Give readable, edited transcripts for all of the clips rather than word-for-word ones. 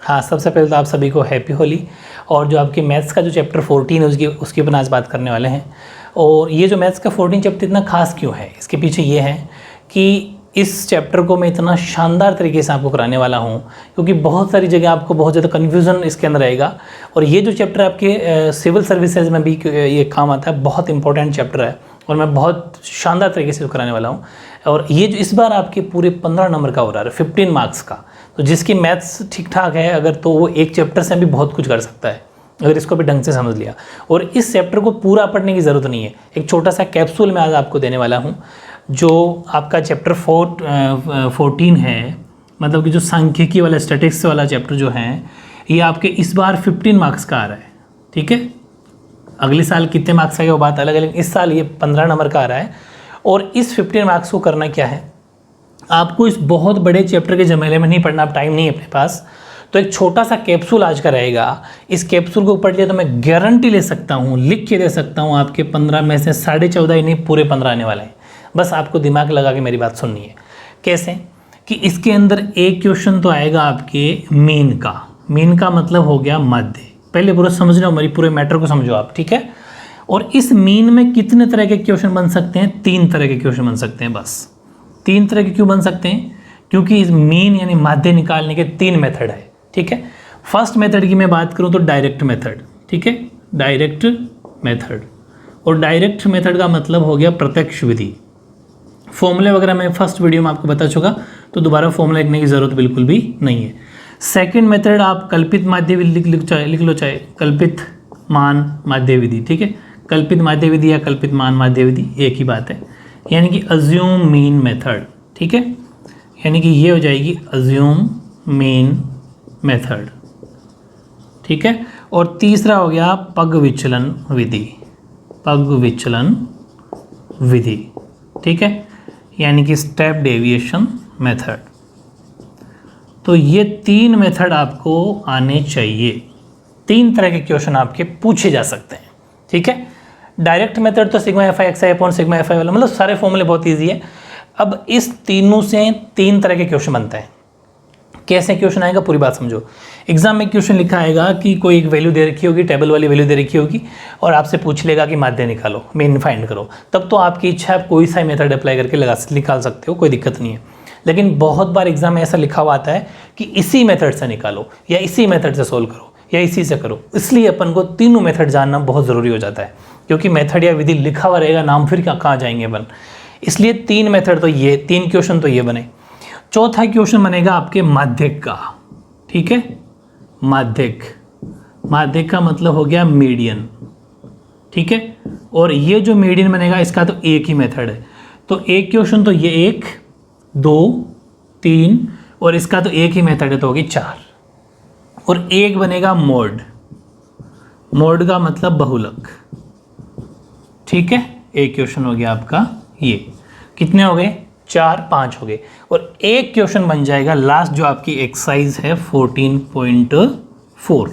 हाँ, सबसे पहले तो आप सभी को हैप्पी होली। और जो आपके मैथ्स का जो चैप्टर 14 है उसके ऊपर आज बात करने वाले हैं। और ये जो मैथ्स का 14 चैप्टर इतना खास क्यों है, इसके पीछे ये है कि इस चैप्टर को मैं इतना शानदार तरीके से आपको कराने वाला हूँ क्योंकि बहुत सारी जगह आपको बहुत ज़्यादा कन्फ्यूज़न इसके अंदर आएगा। और ये जो चैप्टर आपके सिविल सर्विसेज में भी ये काम आता है, बहुत इंपॉर्टेंट चैप्टर है और मैं बहुत शानदार तरीके से कराने वाला हूँ। और ये जो इस बार आपके पूरे 15 नंबर का हो रहा है, 15 मार्क्स का। तो जिसकी मैथ्स ठीक ठाक है अगर, तो वो एक चैप्टर से भी बहुत कुछ कर सकता है अगर इसको भी ढंग से समझ लिया। और इस चैप्टर को पूरा पढ़ने की ज़रूरत नहीं है, एक छोटा सा कैप्सूल मैं आज आपको देने वाला हूँ। जो आपका चैप्टर 14 है, मतलब कि जो सांख्यिकी वाला स्टैटिस्टिक्स वाला चैप्टर जो है, ये आपके इस बार 15 मार्क्स का आ रहा है। ठीक है, अगले साल कितने मार्क्स आएगा वो बात अलग है, लेकिन इस साल ये 15 नंबर का आ रहा है। और इस 15 मार्क्स को करना क्या है, आपको इस बहुत बड़े चैप्टर के झमेले में नहीं पढ़ना, आप टाइम नहीं है अपने पास। तो एक छोटा सा कैप्सूल आज का रहेगा। इस कैप्सूल को पढ़ लिया तो मैं गारंटी ले सकता हूँ, लिख के दे सकता हूँ, आपके 15 में से 14.5 ही नहीं पूरे 15 आने वाले हैं। बस आपको दिमाग लगा के मेरी बात सुननी है। कैसे कि इसके अंदर एक क्वेश्चन तो आएगा आपके मीन का। मीन का मतलब हो गया मध्य। पहले पूरा समझ लो, हमारी पूरे मैटर को समझो आप, ठीक है। और इस मीन में कितने तरह के क्वेश्चन बन सकते हैं? 3 तरह के क्वेश्चन बन सकते हैं। बस 3 तरह के क्यों बन सकते हैं? क्योंकि इस मीन यानी माध्य निकालने के 3 मेथड है। ठीक है, फर्स्ट मेथड की मैं बात करूं तो डायरेक्ट मेथड। ठीक है, डायरेक्ट मेथड। और डायरेक्ट मेथड का मतलब हो गया प्रत्यक्ष विधि। फॉर्मूले वगैरह मैं फर्स्ट वीडियो में आपको बता चुका, तो दोबारा फॉर्मूला लिखने की ज़रूरत बिल्कुल भी नहीं है। सेकंड मेथड आप कल्पित माध्य विधि लिख लो, चाहे कल्पित मान माध्य विधि। ठीक है, कल्पित माध्य विधि या कल्पित मान माध्य विधि एक ही बात है, यानी कि अज्यूम मीन मेथड। ठीक है, यानी कि ये हो जाएगी अज्यूम मीन मेथड। ठीक है, और तीसरा हो गया पग विचलन विधि। पग विचलन विधि, ठीक है, यानी कि स्टेप डेविएशन मेथड। तो ये 3 मेथड आपको आने चाहिए। 3 तरह के क्वेश्चन आपके पूछे जा सकते हैं। ठीक है, डायरेक्ट मेथड तो सिग्मा एफ आई एक्स आई अपॉन सिग्मा एफ आई वाला, मतलब सारे फॉर्मूले बहुत ईजी है। अब इस तीनों से 3 तरह के क्वेश्चन बनते हैं। कैसे क्वेश्चन आएगा पूरी बात समझो। एग्जाम में क्वेश्चन लिखा आएगा कि कोई एक वैल्यू दे रखी होगी, टेबल वाली वैल्यू दे रखी होगी, और आपसे पूछ लेगा कि माध्य निकालो, मीन फाइंड करो। तब तो आपकी इच्छा, आप कोई सा मेथड अप्लाई करके निकाल सकते हो, कोई दिक्कत नहीं है। लेकिन बहुत बार एग्जाम में ऐसा लिखा हुआ आता है कि इसी मेथड से निकालो, या इसी मेथड से सोल्व करो, या इसी से करो। इसलिए अपन को तीनों मेथड जानना बहुत ज़रूरी हो जाता है, क्योंकि मेथड या विधि लिखा हुआ रहेगा, नाम फिर कहाँ जाएंगे अपन। इसलिए 3 मेथड तो ये, 3 क्वेश्चन तो ये बने। चौथा क्वेश्चन बनेगा आपके माध्यक का। ठीक है, माध्यक। माध्यक का मतलब हो गया मीडियन। ठीक है, और ये जो मीडियन बनेगा इसका तो एक ही मेथड है। तो एक क्वेश्चन तो ये 1 2 3, और इसका तो एक ही मेथड है, तो होगी 4। और एक बनेगा मोड। मोड का मतलब बहुलक। ठीक है, एक क्वेश्चन हो गया आपका ये। कितने हो गए? 4 5 हो गए। और एक क्वेश्चन बन जाएगा लास्ट, जो आपकी एक्सरसाइज है 14.4।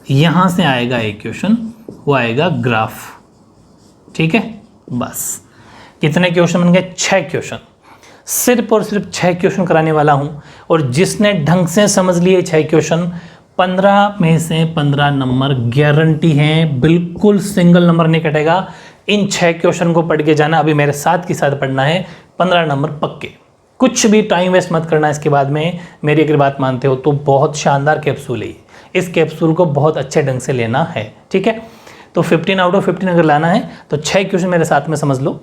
यहाँ से आएगा एक क्वेश्चन, वो आएगा ग्राफ। ठीक है, बस कितने क्वेश्चन बन गए? 6 क्वेश्चन। सिर्फ और सिर्फ 6 क्वेश्चन कराने वाला हूँ, और जिसने ढंग से समझ लिए 6 क्वेश्चन, 15 में से 15 नंबर गारंटी हैं, बिल्कुल सिंगल नंबर नहीं कटेगा। इन 6 क्वेश्चन को पढ़ के जाना, अभी मेरे साथ के साथ पढ़ना है, 15 नंबर पक्के। कुछ भी टाइम वेस्ट मत करना इसके बाद में। मेरी अगर बात मानते हो तो बहुत शानदार कैप्सूल है। इस कैप्सूल को बहुत अच्छे ढंग से लेना है। ठीक है, तो 15 आउट ऑफ 15 अगर लाना है तो 6 क्वेश्चन मेरे साथ में समझ लो।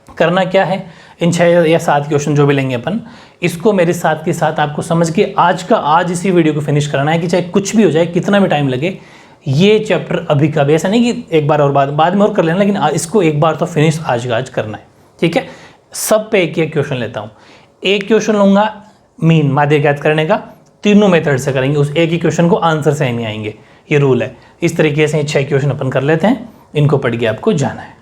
करना क्या है, इन 6 या 7 क्वेश्चन जो भी लेंगे अपन, इसको मेरे साथ के साथ आपको समझ के आज इसी वीडियो को फिनिश कराना है, कि चाहे कुछ भी हो जाए, कितना भी टाइम लगे। ये चैप्टर अभी का भी, ऐसा नहीं कि एक बार और बाद में और कर लेना, लेकिन इसको एक बार तो फिनिश आज का आज करना है। ठीक है, सब पे एक क्वेश्चन लेता हूँ। एक क्वेश्चन लूँगा मीन माध्य ज्ञात करने का, तीनों मेथड से करेंगे, उस एक ही क्वेश्चन को आंसर सेम ही आएंगे, ये रूल है। इस तरीके से 6 क्वेश्चन अपन कर लेते हैं, इनको पढ़ के आपको जाना है।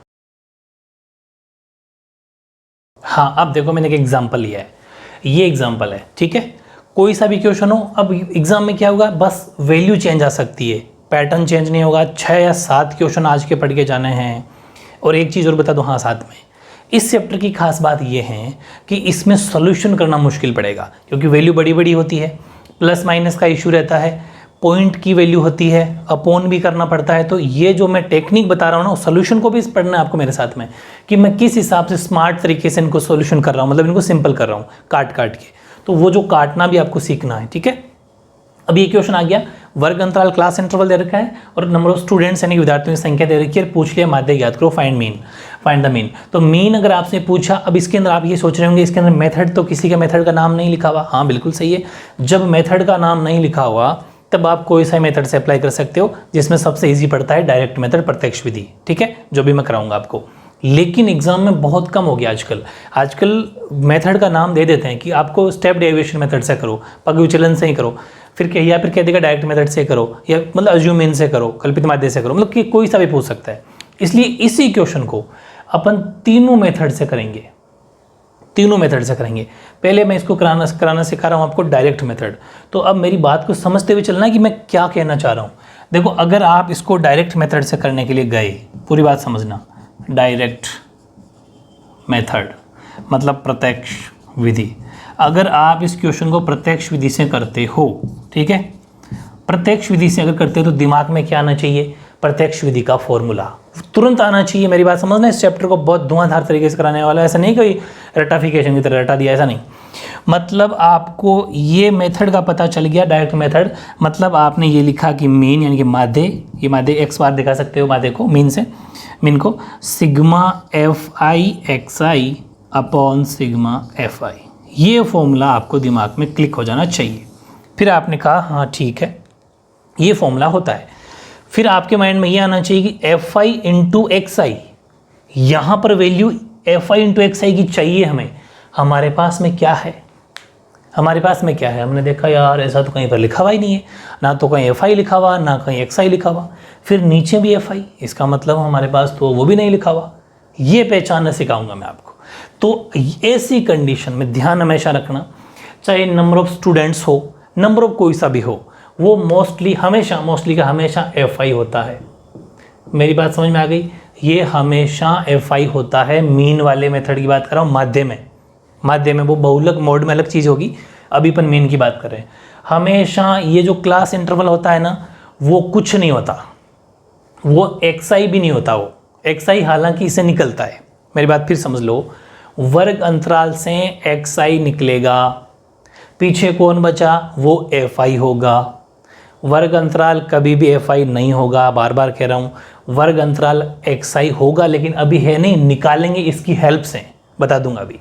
हाँ, अब देखो मैंने एक एग्जाम्पल लिया है, ये एग्जाम्पल है। ठीक है, कोई सा भी क्वेश्चन हो, अब एग्जाम में क्या होगा, बस वैल्यू चेंज आ सकती है, पैटर्न चेंज नहीं होगा। 6 या 7 क्वेश्चन आज के पढ़ के जाने हैं। और एक चीज़ और बता दूँ, हाँ साथ में, इस चैप्टर की खास बात ये है कि इसमें सॉल्यूशन करना मुश्किल पड़ेगा, क्योंकि वैल्यू बड़ी बड़ी होती है, प्लस माइनस का इशू रहता है, पॉइंट की वैल्यू होती है, अपॉन भी करना पड़ता है। तो ये जो मैं टेक्निक बता रहा हूँ ना, सोल्यूशन को भी पढ़ना है आपको मेरे साथ में, कि मैं किस हिसाब से स्मार्ट तरीके से इनको सोल्यूशन कर रहा हूँ, मतलब इनको सिंपल कर रहा हूँ काट काट के। तो वो जो काटना भी आपको सीखना है, ठीक है। अब ये क्वेश्चन आ गया, वर्ग अंतराल क्लास इंटरवल दे रखा है और नंबर ऑफ स्टूडेंट्स यानी विद्यार्थियों की संख्या दे रखी है, पूछ लिया माध्य ज्ञात करो, फाइंड द मीन। तो मीन अगर आपसे पूछा, अब इसके अंदर आप ये सोच रहे होंगे इसके अंदर मेथड, तो किसी का मेथड का नाम नहीं लिखा हुआ। हाँ बिल्कुल सही है, जब मेथड का नाम नहीं लिखा हुआ तब आप कोई सा मेथड से अप्लाई कर सकते हो, जिसमें सबसे ईजी पड़ता है डायरेक्ट मेथड, प्रत्यक्ष विधि, ठीक है, जो भी मैं कराऊंगा आपको। लेकिन एग्जाम में बहुत कम हो गया आजकल मेथड का नाम दे देते हैं कि आपको स्टेप डेरिवेशन मेथड से करो, पग विचलन से ही करो, फिर कह देगा डायरेक्ट मेथड से करो, या मतलब अज्यूम इन से करो, कल्पित माध्य से करो, मतलब कि कोई सा भी पूछ सकता है। इसलिए इसी क्वेश्चन को अपन तीनों मेथड से करेंगे। पहले मैं इसको कराना सिखा रहा हूँ आपको डायरेक्ट मेथड। तो अब मेरी बात को समझते हुए चलना है कि मैं क्या कहना चाह रहा हूँ। देखो, अगर आप इसको डायरेक्ट मेथड से करने के लिए गए, पूरी बात समझना, डायरेक्ट मेथड मतलब प्रत्यक्ष विधि। अगर आप इस क्वेश्चन को प्रत्यक्ष विधि से करते हो, ठीक है, प्रत्यक्ष विधि से अगर करते हो तो दिमाग में क्या आना चाहिए, प्रत्यक्ष विधि का फॉर्मूला तुरंत आना चाहिए। मेरी बात समझना, इस चैप्टर को बहुत धुआंधार तरीके से कराने वाला है, ऐसा नहीं कोई रटाफिकेशन की तरह रटा दिया, ऐसा नहीं। मतलब आपको ये मेथड का पता चल गया, डायरेक्ट मेथड, मतलब आपने ये लिखा कि मीन यानी कि माध्य, ये माध्य एक्स बार दिखा सकते हो, माध्य को मीन को सिग्मा एफ आई एक्स आई अपॉन सिग्मा एफ आई, ये फॉर्मूला आपको दिमाग में क्लिक हो जाना चाहिए। फिर आपने कहा हाँ ठीक है, ये फॉर्मूला होता है। फिर आपके माइंड में ये आना चाहिए कि f i into x i, यहाँ पर value f i into x i की चाहिए हमें। हमारे पास में क्या है, हमने देखा यार ऐसा तो कहीं पर लिखा हुआ ही नहीं है, ना तो कहीं एफ आई लिखा हुआ, ना कहीं एक्स आई लिखा हुआ, फिर नीचे भी एफ आई, इसका मतलब हमारे पास तो वो भी नहीं लिखा हुआ। ये पहचानना सिखाऊंगा मैं आपको। तो ऐसी कंडीशन में ध्यान हमेशा रखना, चाहे नंबर ऑफ स्टूडेंट्स हो, नंबर ऑफ कोई सा भी हो, वो मोस्टली हमेशा एफ आई होता है। मेरी बात समझ में आ गई, ये हमेशा एफ आई होता है। मीन वाले मेथड की बात कर रहा हूँ, माध्य में वो बहुलक मोड में अलग चीज़ होगी, अभी अपन मीन की बात कर रहे हैं। हमेशा ये जो क्लास इंटरवल होता है ना, वो कुछ नहीं होता, वो एक्स आई भी नहीं होता, वो एक्स आई हालांकि इसे निकलता है। मेरी बात फिर समझ लो, वर्ग अंतराल से एक्स आई निकलेगा, पीछे कौन बचा, वो एफ आई होगा। वर्ग अंतराल कभी भी एफ आई नहीं होगा, बार बार कह रहा हूँ, वर्ग अंतराल एक्स आई होगा, लेकिन अभी है नहीं, निकालेंगे इसकी हेल्प से, बता दूंगा अभी।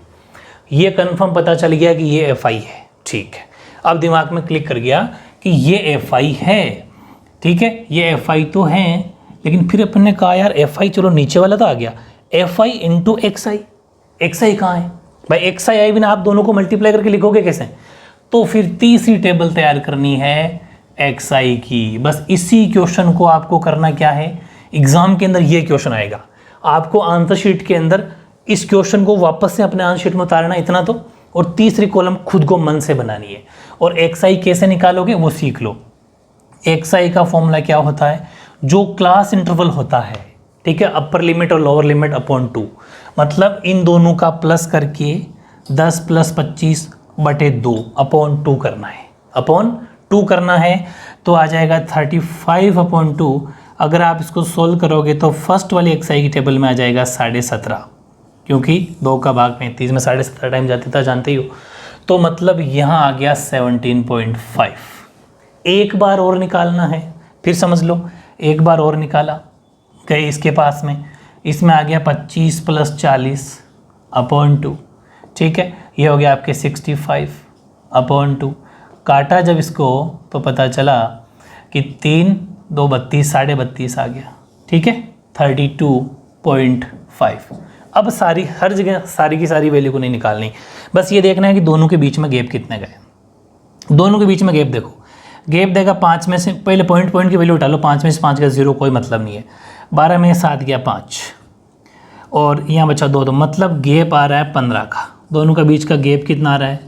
ये कंफर्म पता चल गया कि ये एफ आई है, ठीक है। अब दिमाग में क्लिक कर गया कि ये एफ आई है, ठीक है, ये एफ आई तो है, लेकिन फिर अपन ने कहा यार एफ आई, चलो नीचे वाला तो आ गया, f i into x i, x i कहाँ है भाई, एक्स आई आई बिना आप दोनों को मल्टीप्लाई करके लिखोगे कैसे। तो फिर तीसरी टेबल तैयार करनी है एक्स आई की। बस इसी क्वेश्चन को आपको करना क्या है, एग्जाम के अंदर ये क्वेश्चन आएगा, आपको आंसर शीट के अंदर इस क्वेश्चन को वापस से अपने आंसर शीट में उतारना, इतना तो, और तीसरी कॉलम खुद को मन से बनानी है। और एक्स आई कैसे निकालोगे वो सीख लो। एक्स आई का फॉर्मूला क्या होता है, जो क्लास इंटरवल होता है, ठीक है, अपर लिमिट और लोअर लिमिट अपॉन 2, मतलब इन दोनों का प्लस करके 10 + 25/2 अपॉन 2 करना है, अपॉन 2 करना है, तो आ जाएगा 35/2। अगर आप इसको सोल्व करोगे तो फर्स्ट वाली एक्स आई की टेबल में आ जाएगा 17.5, क्योंकि 2 का भाग 35 में 17.5 टाइम जाती था, जानते ही हो। तो मतलब यहाँ आ गया 17.5। एक बार और निकालना है, फिर समझ लो, एक बार और निकाला, गए इसके पास में, इसमें आ गया 25 + 40/2, ठीक है, ये हो गया आपके 65/2। काटा जब इसको तो पता चला कि 3 × 2 = 32, 32.5 आ गया, ठीक है, 32.5। अब हर जगह सारी की सारी वैल्यू को नहीं निकालनी, बस ये देखना है कि दोनों के बीच में गैप कितने गए। दोनों के बीच में गैप देखो, गैप देगा 5 में से, पहले पॉइंट की वैल्यू उठा लो, 5 में से 5 का 0 कोई मतलब नहीं है, 12 में 7 गया 5, और यहाँ बचा 2, तो मतलब गैप आ रहा है 15 का। दोनों का बीच का गैप कितना आ रहा है,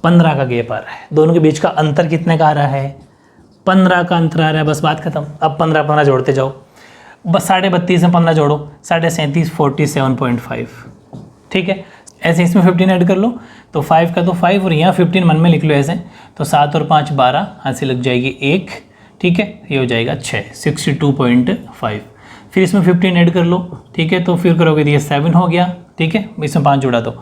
15 का गैप आ रहा है। दोनों के बीच का अंतर कितने का आ रहा है, 15 का अंतर आ रहा है, बस बात खत्म। अब 15 जोड़ते जाओ, बस 32.5 में 15 जोड़ो, 37.5 47.5, ठीक है, ऐसे इसमें 15 ऐड कर लो तो 5 का तो 5 और यहाँ 15 मन में लिख लो ऐसे, तो 7 और 5 12, यहाँ से लग जाएगी 1, ठीक है, ये हो जाएगा 6, 62.5। फिर इसमें 15 ऐड कर लो, ठीक है, तो फिर करोगे तो ये 7 हो गया, ठीक है, इसमें 5 जोड़ा तो,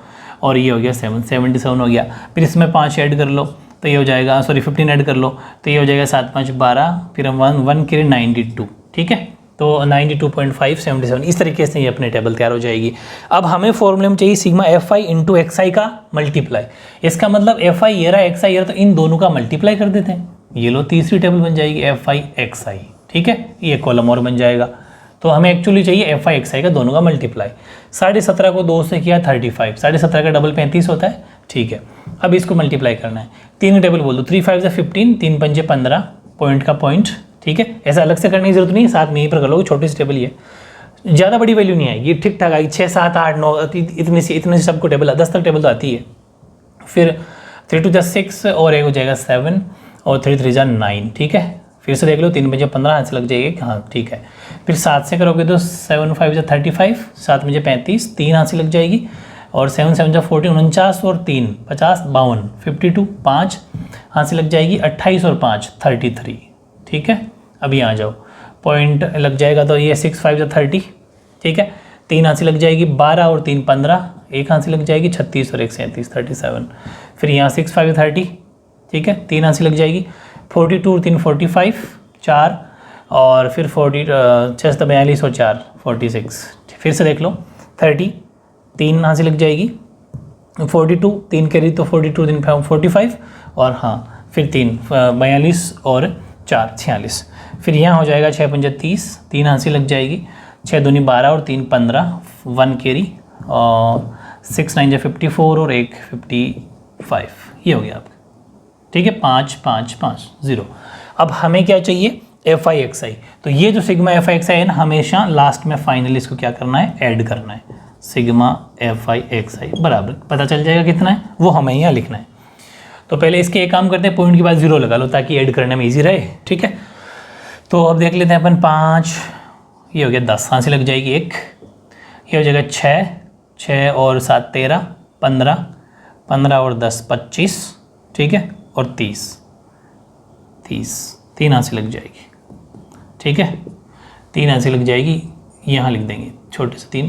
और ये हो गया 7, 77 हो गया। फिर इसमें 5 ऐड कर लो तो ये हो जाएगा, सॉरी 15 ऐड कर लो तो ये हो जाएगा 7 5 12, फिर हम 1 के 92, ठीक है, तो 92.5 77, इस तरीके से ये अपने टेबल तैयार हो जाएगी। अब हमें फॉर्मूले में चाहिए sigma f i into x i का मल्टीप्लाई। इसका मतलब एफ आई ये रहा, एक्स आई ये रहा, तो इन दोनों का मल्टीप्लाई कर देते हैं, ये लो तीसरी टेबल बन जाएगी एफ आई एक्स आई, ठीक है, ये कॉलम और बन जाएगा। तो हमें एक्चुअली चाहिए एफ आई एक्स आई का दोनों का मल्टीप्लाई। 17.5 को 2 से किया 35, 17.5 का डबल 35 होता है, ठीक है। अब इसको मल्टीप्लाई करना है, तीन टेबल बोल दो, 3 5 से 15, 3 5 15, पॉइंट का पॉइंट, ठीक है, ऐसा अलग से करने की जरूरत नहीं, साथ में यहीं पर कर लोगे, छोटी सी टेबल ये, ज़्यादा बड़ी वैल्यू नहीं आएगी, ठीक ठाक आएगी, 6 7 8 9 इतने से सबको टेबल 10 तक टेबल तो आती है। फिर 3 2 6 और एक हो जाएगा 7 और 3 3 9, ठीक है, फिर से देख लो 3 5 15 हाथ से लग जाएगी, हाँ ठीक है। फिर 7 से करोगे तो 7 5 35, 7 मुझे 35, 3 हाथ से लग जाएगी, और 7 7 14 49 और 3 50 52 52, 5 हाथ से लग जाएगी, 28 और 5 33, ठीक है। अभी आ जाओ, पॉइंट लग जाएगा तो ये 6 5 30, ठीक है, 3 हाथ से लग जाएगी, 12 और 3 15, एक हाथ से लग जाएगी, 36 और 1 37 37। फिर यहाँ 6 5 30, ठीक है, 3 हाथ से लग जाएगी, 42 और 3 45 4, और फिर 40 6 42 और 4 46। फिर से देख लो 30, 3 हाथ से लग जाएगी, 42 3 कैरी तो 42 3 45, और हाँ फिर 3 42 और 4 46। फिर यहाँ हो जाएगा 6 5 30, 3 हाथ से लग जाएगी, 6 दूनी 12 और 3 15, 1 कैरी, और 6 9 54 और 1 55, ये हो गया आपका, ठीक है, 5 5 5 0। अब हमें क्या चाहिए, एफ आई एक्स आई, तो ये जो सिग्मा एफ आई एक्स आई है ना, हमेशा लास्ट में फाइनली इसको क्या करना है, ऐड करना है, सिग्मा एफ आई एक्स आई बराबर, पता चल जाएगा कितना है, वो हमें यहाँ लिखना है। तो पहले इसके एक काम करते हैं, पॉइंट के बाद 0 लगा लो ताकि ऐड करने में ईजी रहे, ठीक है। तो अब देख लेते हैं अपन, 5, ये हो गया 10 हाथ से लग जाएगी 1, ये हो जाएगा 6 6 और 7 13 15, 15 और 10 25, ठीक है, और 30 3 हाथ से लग जाएगी, ठीक है, 3 हाथ से लग जाएगी, यहाँ लिख देंगे छोटे से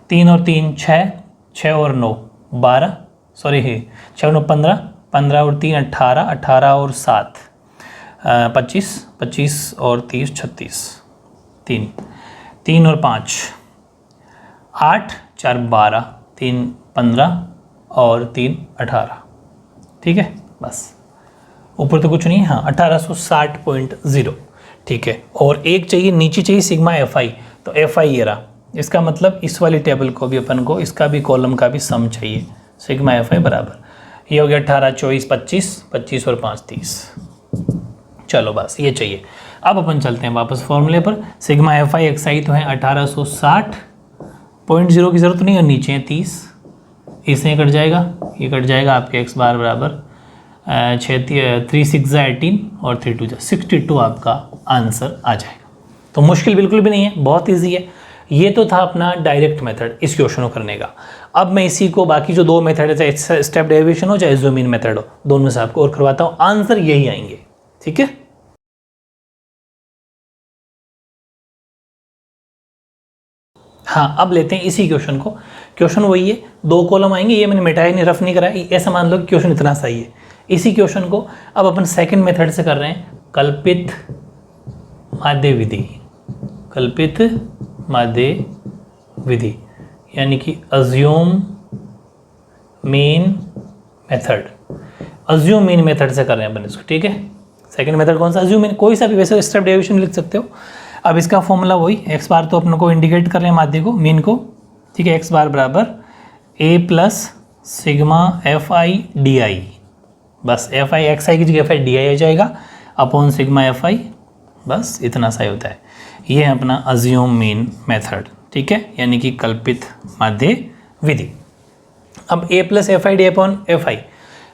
3 और 3 6, 6 और 9 12, सॉरी 6 और 9 15, 15 और 3 18, 18 और 7 25, 25 और 30 36, 3 और 5 8 4 12, 3 15 और 3 18, ठीक है, बस ऊपर तो कुछ नहीं है, हाँ 1860.0, ठीक है। और एक चाहिए, नीचे चाहिए सिग्मा एफ आई, तो एफ आई ये रहा, इसका मतलब इस वाली टेबल को भी अपन को, इसका भी कॉलम का भी सम चाहिए, सिग्मा एफ आई बराबर, ये हो गया 18 24 25, 25 और 5 30, चलो बस ये चाहिए। अब अपन चलते हैं वापस फॉर्मूले पर, सिग्मा एफ आई एक्स आई तो है 1860.0 की जरूरत नहीं है, नीचे है 30, इससे कट जाएगा, ये कट जाएगा आपके एक्स बार बराबर 3 6 18 और 3 2 62 आपका आंसर आ जाएगा। तो मुश्किल बिल्कुल भी नहीं है, बहुत इजी है। ये तो था अपना डायरेक्ट मेथड इस क्वेश्चन को करने का। अब मैं इसी को बाकी जो 2 मेथड है, चाहे स्टेप डेरिवेशन हो चाहे ज़ूम इन मेथड हो, दोनों से आपको और करवाता हूँ, आंसर यही आएंगे, ठीक है। हाँ अब लेते हैं इसी क्वेश्चन को, क्वेश्चन वही है, 2 कॉलम आएंगे, ये मैंने मिटाया नहीं, रफ नहीं कराया, ऐसा मान लो कि क्वेश्चन इतना सही है। इसी क्वेश्चन को अब अपन सेकंड मेथड से कर रहे हैं, कल्पित माध्य विधि, कल्पित माध्य विधि यानी कि assume mean method, assume mean method से कर रहे हैं अपन इसको, ठीक है। सेकंड मेथड कौन सा, अज्यूम मीन, कोई सा भी वैसे स्टेप डेरिवेशन लिख सकते हो। अब इसका फॉर्मूला वही, एक्स बार तो अपन को इंडिकेट कर रहे हैं माध्य को, मीन को, ठीक है, एक्स बार बराबर a plus sigma f i d i, बस एफ आई एक्स आई की जगह एफ आई डी आई आ जाएगा अपॉन सिग्मा एफ आई, बस इतना सा ही होता है। ये है अपना अज्यूम मीन मेथड, ठीक है, यानी कि कल्पित माध्य विधि। अब a plus f i d upon f i,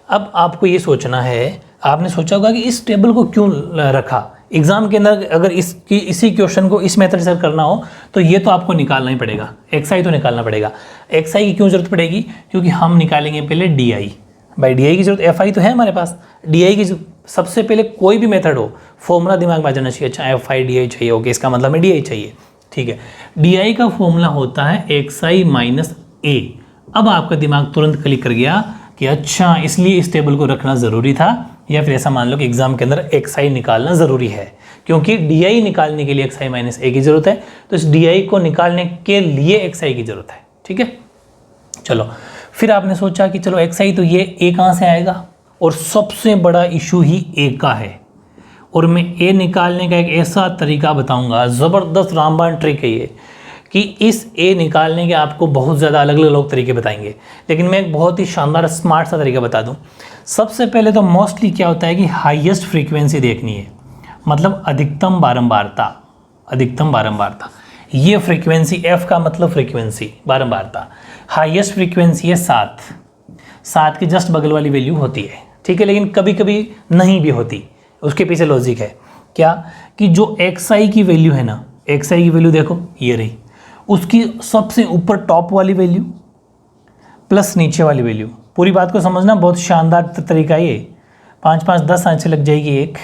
अब आपको ये सोचना है, आपने सोचा होगा कि इस टेबल को क्यों रखा, एग्जाम के अंदर अगर इसी क्वेश्चन को इस मेथड से करना हो तो ये तो आपको निकालना ही पड़ेगा, एक्स तो निकालना पड़ेगा। एक्स की क्यों जरूरत पड़ेगी? क्योंकि हम निकालेंगे पहले डी आई। भाई डी आई की जरूरत, एफ तो है हमारे पास, डी आई की सबसे पहले कोई भी मेथड हो फॉर्मूला दिमाग में आ जाना चाहिए। अच्छा एफ आई डी आई चाहिए, ओके, इसका मतलब में डी आई चाहिए, ठीक है। डी आई का फॉर्मूला होता है एक्स आई माइनस ए। अब आपका दिमाग तुरंत क्लिक कर गया कि अच्छा इसलिए इस टेबल को रखना ज़रूरी था, या फिर ऐसा मान लो कि एग्जाम के अंदर एक्स आई निकालना ज़रूरी है, क्योंकि डी आई निकालने के लिए एक्स आई माइनस ए की ज़रूरत है, तो इस डी आई को निकालने के लिए एक्स आई की ज़रूरत है, ठीक है। चलो फिर आपने सोचा कि चलो एक्स आई तो ये ए कहाँ से आएगा, और सबसे बड़ा इशू ही ए का है, और मैं ए निकालने का एक ऐसा तरीका बताऊंगा, ज़बरदस्त रामबाण ट्रिक है ये, कि इस ए निकालने के आपको बहुत ज़्यादा अलग अलग लोग तरीके बताएंगे, लेकिन मैं एक बहुत ही शानदार स्मार्ट सा तरीका बता दूं। सबसे पहले तो मोस्टली क्या होता है कि हाईएस्ट फ्रीक्वेंसी देखनी है, मतलब अधिकतम बारंबारता, अधिकतम बारंबारता, ये फ्रीक्वेंसी, एफ का मतलब फ्रीक्वेंसी, बारंबारता। हाईएस्ट फ्रीक्वेंसी है 7, 7 की जस्ट बगल वाली वैल्यू होती है, ठीक है, लेकिन कभी कभी नहीं भी होती। उसके पीछे लॉजिक है क्या, कि जो एक्स आई की वैल्यू है ना, एक्स आई की वैल्यू देखो ये रही, उसकी सबसे ऊपर टॉप वाली वैल्यू प्लस नीचे वाली वैल्यू, पूरी बात को समझना, बहुत शानदार तरीका है ये। 5 5 10 आंसर लग जाएगी एक,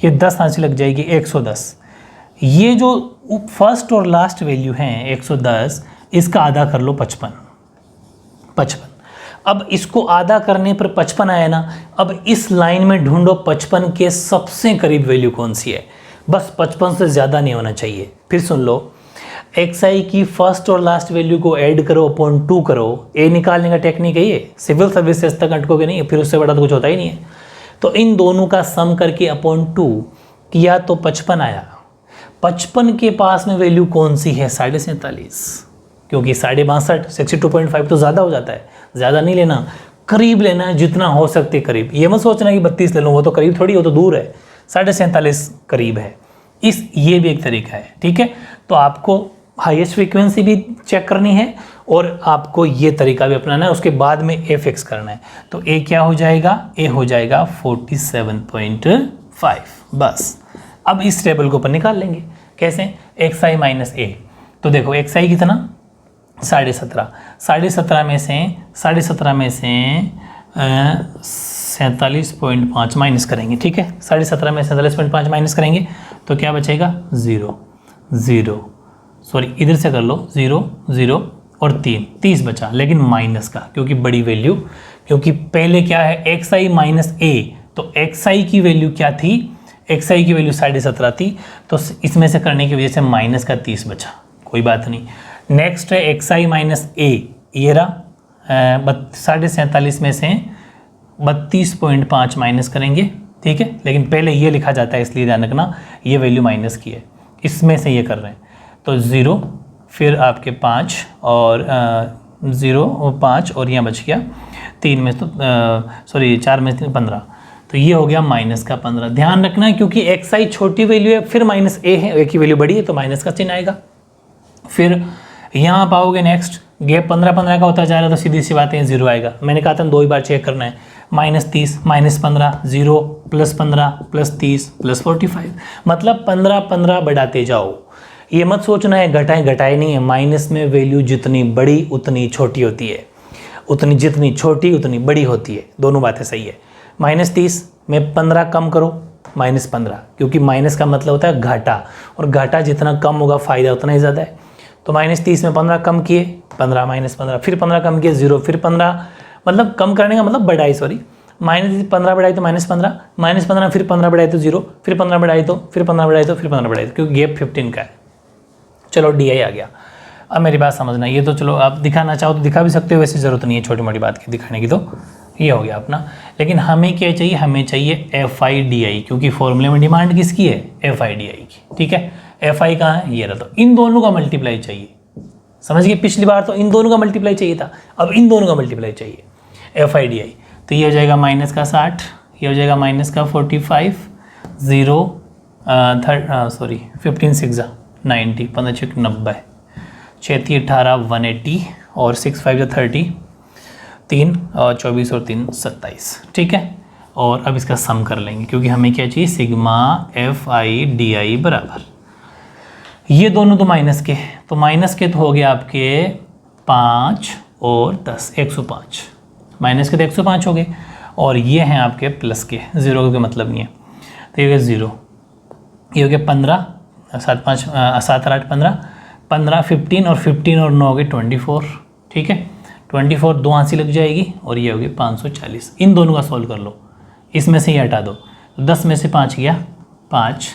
ये 10 आंसर लग जाएगी 110। ये जो फर्स्ट और लास्ट वैल्यू हैं 110, इसका आधा कर लो 55। अब इसको आधा करने पर 55 आया ना, अब इस लाइन में ढूंढो 55 के सबसे करीब वैल्यू कौन सी है, बस 55 से ज़्यादा नहीं होना चाहिए। फिर सुन लो, एक्स आई की फर्स्ट और लास्ट वैल्यू को ऐड करो अपॉन 2 करो, ए निकालने का टेक्निक है ये, सिविल सर्विसेज तक अटकोगे नहीं, फिर उससे बड़ा तो कुछ होता ही नहीं है। तो इन दोनों का सम करके अपॉन 2 किया तो 55 आया। 55 के पास में वैल्यू कौन सी है, 47.5, क्योंकि 62.5 62.5 तो ज़्यादा हो जाता है, ज़्यादा नहीं लेना, करीब लेना है, जितना हो सकते करीब। ये मत सोचना कि 32 ले लूँ, वो तो करीब थोड़ी, हो तो दूर है, 47.5 करीब है। ये भी एक तरीका है, ठीक है। तो आपको हाईएस्ट फ्रीक्वेंसी भी चेक करनी है और आपको ये तरीका भी अपनाना है, उसके बाद में ए फिक्स करना है। तो ए क्या हो जाएगा, ए हो जाएगा 47.5, बस। अब इस टेबल को अपन निकाल लेंगे, कैसे, एक्स आई माइनस ए। तो देखो एक्स आई कितना, 17.5, 17.5 में से 47.5 माइनस करेंगे, ठीक है, 17.5 में 47.5 माइनस करेंगे तो क्या बचेगा, 0 0, सॉरी इधर से कर लो, 0 0 और 3, 30 बचा, लेकिन माइनस का, क्योंकि बड़ी वैल्यू, क्योंकि पहले क्या है एक्स आई माइनस ए, तो एक्स आई की वैल्यू क्या थी, एक्स आई की वैल्यू 17.5 थी, तो इसमें से करने की वजह से माइनस का 30 बचा, कोई बात नहीं। नेक्स्ट है एक्स आई माइनस ए, ये रहा 47.5 में से 32.5 माइनस करेंगे, ठीक है, लेकिन पहले ये लिखा जाता है इसलिए ध्यान रखना, ये वैल्यू माइनस की है, इसमें से ये कर रहे हैं, तो 0, फिर आपके 5 और 0 और 5 और यहाँ बच गया 3 में, तो सॉरी 4 में 3 15, तो ये हो गया माइनस का 15। ध्यान रखना है क्योंकि एक्स आई छोटी वैल्यू है, फिर माइनस ए है, ए की वैल्यू बड़ी है तो माइनस का चिन्ह आएगा। फिर यहाँ पाओगे नेक्स्ट गैप 15 का होता जा रहा है, तो सीधी सी बात है 0 आएगा। मैंने कहा था 2 ही बार चेक करना है, -30 -15 0 +15 +30 +45, मतलब 15 बढ़ाते जाओ। ये मत सोचना है घटाए नहीं है, माइनस में वैल्यू जितनी बड़ी उतनी छोटी होती है, उतनी जितनी छोटी उतनी बड़ी होती है, दोनों बातें सही है। -30 में 15 कम करो, -15, क्योंकि माइनस का मतलब होता है घाटा, और घाटा जितना कम होगा फायदा उतना ही ज़्यादा है। तो -30 में 15 कम किए, 15 -15, फिर 15 कम किए 0, फिर 15, मतलब कम करने का मतलब बढ़ाई, सॉरी, -15 बढ़ाई तो -15, -15 फिर 15 बढ़ाई तो 0, फिर 15 बढ़ाई तो फिर 15 बढ़ाई तो फिर 15 बढ़ाई तो, क्योंकि गैप 15 का है। चलो डी आई आ गया। अब मेरी बात समझना, ये तो चलो आप दिखाना चाहो तो दिखा भी सकते हो, वैसे ज़रूरत नहीं है छोटी मोटी बात की दिखाने की, तो ये हो गया अपना। लेकिन हमें क्या चाहिए, हमें चाहिए एफ आई डी आई, क्योंकि फॉर्मूले में डिमांड किसकी है, एफ आई डी आई की, ठीक है। एफ आई कहाँ है, ये रहा, तो इन दोनों का मल्टीप्लाई चाहिए, समझ गए। पिछली बार तो इन दोनों का मल्टीप्लाई चाहिए था, अब इन दोनों का मल्टीप्लाई चाहिए, एफ आई डी आई। तो ये हो जाएगा -60, ये हो जाएगा -45, 0 सॉरी 15 6 90, 15 6 90, 6 18 180 और 6 5 30, 3 और 24 और 3 27, ठीक है। और अब इसका सम कर लेंगे, क्योंकि हमें क्या चाहिए, सिग्मा एफ आई डी आई बराबर, ये दोनों तो माइनस के, तो माइनस के तो हो गया आपके 5 और 10, 105, माइनस के तो 105 हो गए, और ये हैं आपके प्लस के, ज़ीरो का मतलब नहीं है, तो ये हो गया 0, ये हो गया 15, 7 5 7 8 15, 15 15 और 15 और 9 हो गए 24, ठीक है, 24 दो हाथ से लग जाएगी, और ये हो गया 540। इन दोनों का सॉल्व कर लो, इसमें से ये हटा दो, तो 10 में से 5 गया 5,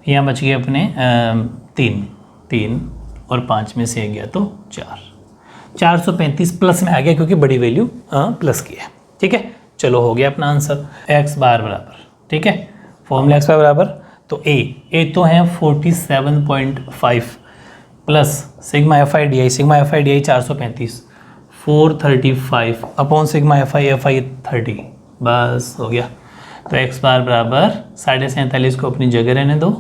यहाँ बच गए अपने 3 और 5 में से गया तो 4, 435 प्लस में आ गया, क्योंकि बड़ी वैल्यू प्लस की है, ठीक है। चलो हो गया अपना आंसर, x बार बराबर, ठीक है, फॉर्मूला x बार बराबर, तो a तो है 47.5 plus sigma f i d I, sigma f i d I 435, 435 upon sigma f i 30, बस हो गया। तो x बार बराबर 47.5 को अपनी जगह रहने दो,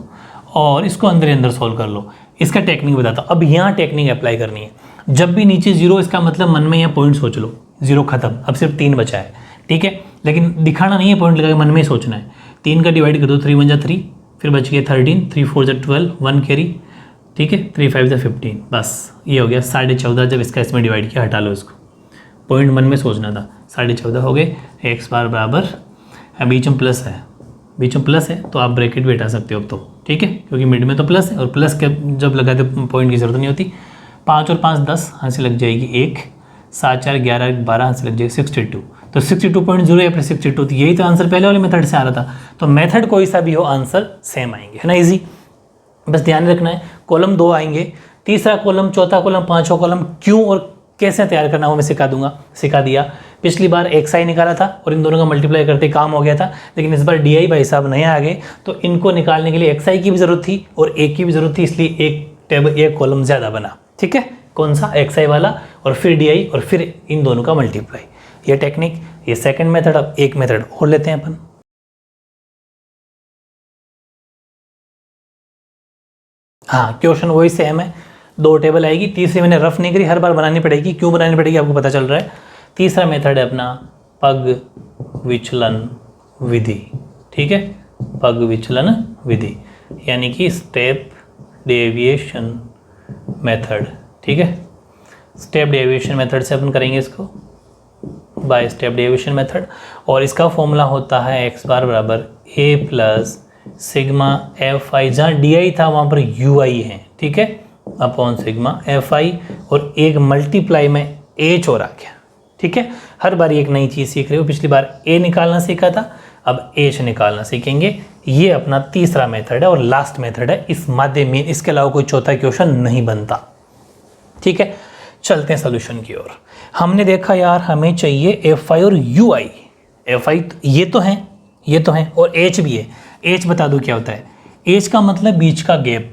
और इसको अंदर अंदर सोल्व कर लो। इसका टेक्निक बताता हूँ, अब यहाँ टेक्निक अप्लाई करनी है। जब भी नीचे 0, इसका मतलब मन में यहाँ पॉइंट सोच लो, 0 खत्म, अब सिर्फ 3 बचा है, ठीक है, लेकिन दिखाना नहीं है, पॉइंट लगा के मन में ही सोचना है। 3 का डिवाइड कर दो, 3 1 जा 3, फिर बच गया 13, 3 4 जा 12, 1 कैरी, ठीक है, 3 5 जा 15, बस ये हो गया 14.5। जब इसका इसमें डिवाइड किया, हटा लो इसको, पॉइंट मन में सोचना था, 14.5 हो गए। x बार बराबर, बीच में प्लस है, बीच में प्लस है तो आप ब्रैकेट भी हटा सकते हो अब तो, ठीक है, क्योंकि मिड में तो प्लस है, और प्लस के जब लगाते पॉइंट की जरूरत नहीं होती। 5 और 5 10, हाथ से लग जाएगी 1, 7 4 11 12, हाथ से लग जाएगी 62, तो 62.0 या फिर 62, तो यही तो आंसर पहले वाले मेथड से आ रहा था। तो मेथड कोई सा भी हो, आंसर सेम आएंगे, है ना, इजी। बस ध्यान रखना है, कॉलम 2 आएंगे, तीसरा कॉलम, चौथा कॉलम, पांचवा कॉलम क्यों और कैसे तैयार करना वो मैं सिखा दिया। पिछली बार XI निकाला था और इन दोनों का मल्टीप्लाई करते काम हो गया था, लेकिन इस बार DI भाई साहब नए आ गए, तो इनको निकालने के लिए XI की भी ज़रूरत थी और एक की भी ज़रूरत थी, इसलिए एक कॉलम ज़्यादा बना, ठीक है, कौन सा, XI वाला, और फिर DI, और फिर इन दोनों का मल्टीप्लाई। ये टेक्निक, ये सेकेंड मेथड। अब एक मेथड और लेते हैं अपन। हाँ, क्वेश्चन वही सेम है, 2 टेबल आएगी, तीसरी मैंने रफ नहीं करी, हर बार बनानी पड़ेगी, क्यों बनानी पड़ेगी आपको पता चल रहा है। तीसरा मेथड है अपना पग विचलन विधि, ठीक है, पग विचलन विधि, यानी कि स्टेप डेविएशन मेथड, ठीक है, स्टेप डेविएशन मेथड से अपन करेंगे इसको, बाय स्टेप डेविएशन मेथड। और इसका फॉर्मूला होता है x बार बराबर a प्लस सिग्मा एफ आई, जहाँ DI था वहाँ पर UI है, ठीक है, अपॉन सिग्मा एफ आई, और एक मल्टीप्लाई में H और आ गया, ठीक है। हर बार एक नई चीज़ सीख रहे हो, पिछली बार A निकालना सीखा था, अब H निकालना सीखेंगे। ये अपना तीसरा मेथड है और लास्ट मेथड है इस माध्य में, इसके अलावा कोई चौथा क्वेश्चन नहीं बनता, ठीक है। चलते हैं सोल्यूशन की ओर। हमने देखा यार, हमें चाहिए FI और UI। FI ये तो हैं और H भी है। H बता दो क्या होता है। H का मतलब बीच का गैप,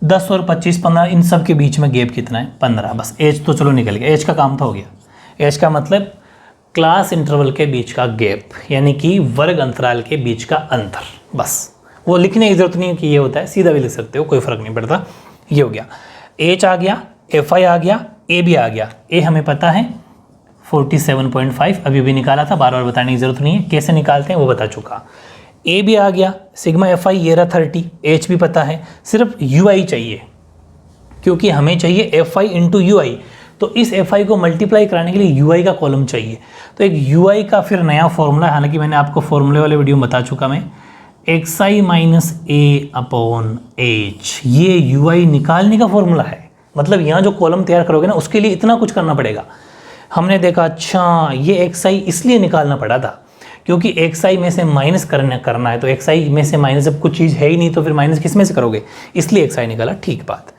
10 और 25 15, इन सब के बीच में गैप कितना है, 15, बस H तो चलो निकल गया, H का काम तो हो गया। H का मतलब क्लास इंटरवल के बीच का गैप, यानी कि वर्ग अंतराल के बीच का अंतर, बस वो लिखने की जरूरत नहीं है कि ये होता है, सीधा भी लिख सकते हो, कोई फर्क नहीं पड़ता। ये हो गया, H आ गया, FI आ गया, A भी आ गया। A हमें पता है 47.5, अभी भी निकाला था, बार बार बताने की जरूरत नहीं है, कैसे निकालते हैं वो बता चुका। A भी आ गया, सिग्मा FI ये रहा 30, H भी पता है, सिर्फ UI चाहिए, क्योंकि हमें चाहिए FI इंटू UI, तो इस FI को मल्टीप्लाई कराने के लिए UI का कॉलम चाहिए। तो एक UI का फिर नया फॉर्मूला, हालांकि मैंने आपको फॉर्मूले वाले वीडियो में बता चुका मैं, XI minus A upon H, ये UI निकालने का फॉर्मूला है। मतलब यहाँ जो कॉलम तैयार करोगे ना, उसके लिए इतना कुछ करना पड़ेगा। हमने देखा, अच्छा ये XI इसलिए निकालना पड़ा था क्योंकि XI में से माइनस करना है, तो XI में से माइनस, जब कुछ चीज़ है ही नहीं तो फिर माइनस किस में से करोगे, इसलिए XI निकाला, ठीक बात।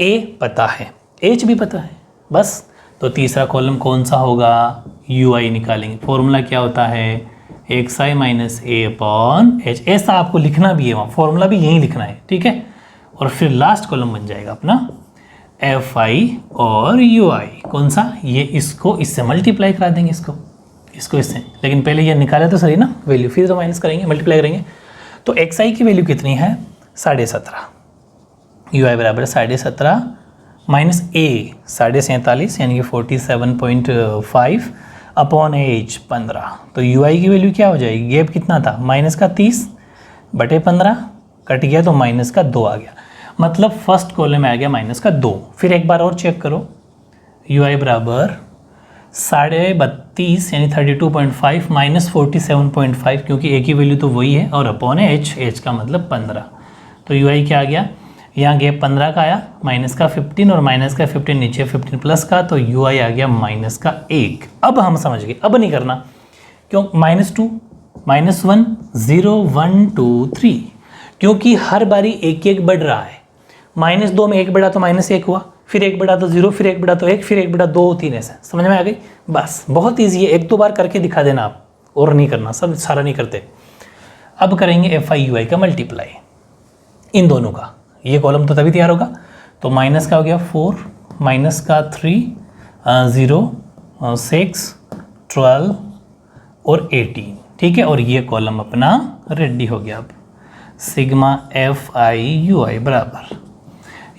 A पता है, H भी पता है, बस। तो तीसरा कॉलम कौन सा होगा, UI निकालेंगे। फॉर्मूला क्या होता है, XI minus A upon H, ऐसा आपको लिखना भी है, वहाँ फॉर्मूला भी यहीं लिखना है, ठीक है। और फिर लास्ट कॉलम बन जाएगा अपना FI और UI, कौन सा, ये इसको इससे मल्टीप्लाई करा देंगे, इसको इससे, लेकिन पहले ये निकाला तो सही ना वैल्यू, फिर तो माइनस करेंगे, मल्टीप्लाई करेंगे। तो XI की वैल्यू कितनी है, 17.5, UI बराबर 17.5 माइनस A 47.5, यानी कि 47.5 अपॉन एज 15। तो यू आई की वैल्यू क्या हो जाएगी, गैप कितना था -30/15, कट गया तो -2 आ गया, मतलब फर्स्ट कॉलम में आ गया -2। फिर एक बार और चेक करो, यू आई बराबर 32.5 यानी 32.5 -47.5, क्योंकि ए की वैल्यू तो वही है, और अपॉन एच का मतलब 15। तो यू आई क्या आ गया, यहाँ गैप 15 का आया, माइनस का 15 और माइनस का 15 नीचे 15 प्लस का, तो यू आई आ गया -1। अब हम समझ गए, अब नहीं करना, क्यों -2 -1 0 1 2 3, क्योंकि हर बारी एक एक बढ़ रहा है। -2 में 1 बढ़ा तो -1 हुआ, फिर 1 बढ़ा तो 0, फिर 1 बढ़ा तो 1, फिर 1 बढ़ा 2 3, ऐसा समझ में आ गई। बस बहुत ईजी है, 1-2 बार करके दिखा देना आप, और नहीं करना, सब सारा नहीं करते। अब करेंगे एफ आई यू आई का मल्टीप्लाई इन दोनों का, ये कॉलम तो तभी तैयार होगा। तो माइनस का हो गया 4, माइनस का 3 0 6 12 और 18, ठीक है। और ये कॉलम अपना रेडी हो गया। अब सिग्मा एफ आई यू आई बराबर,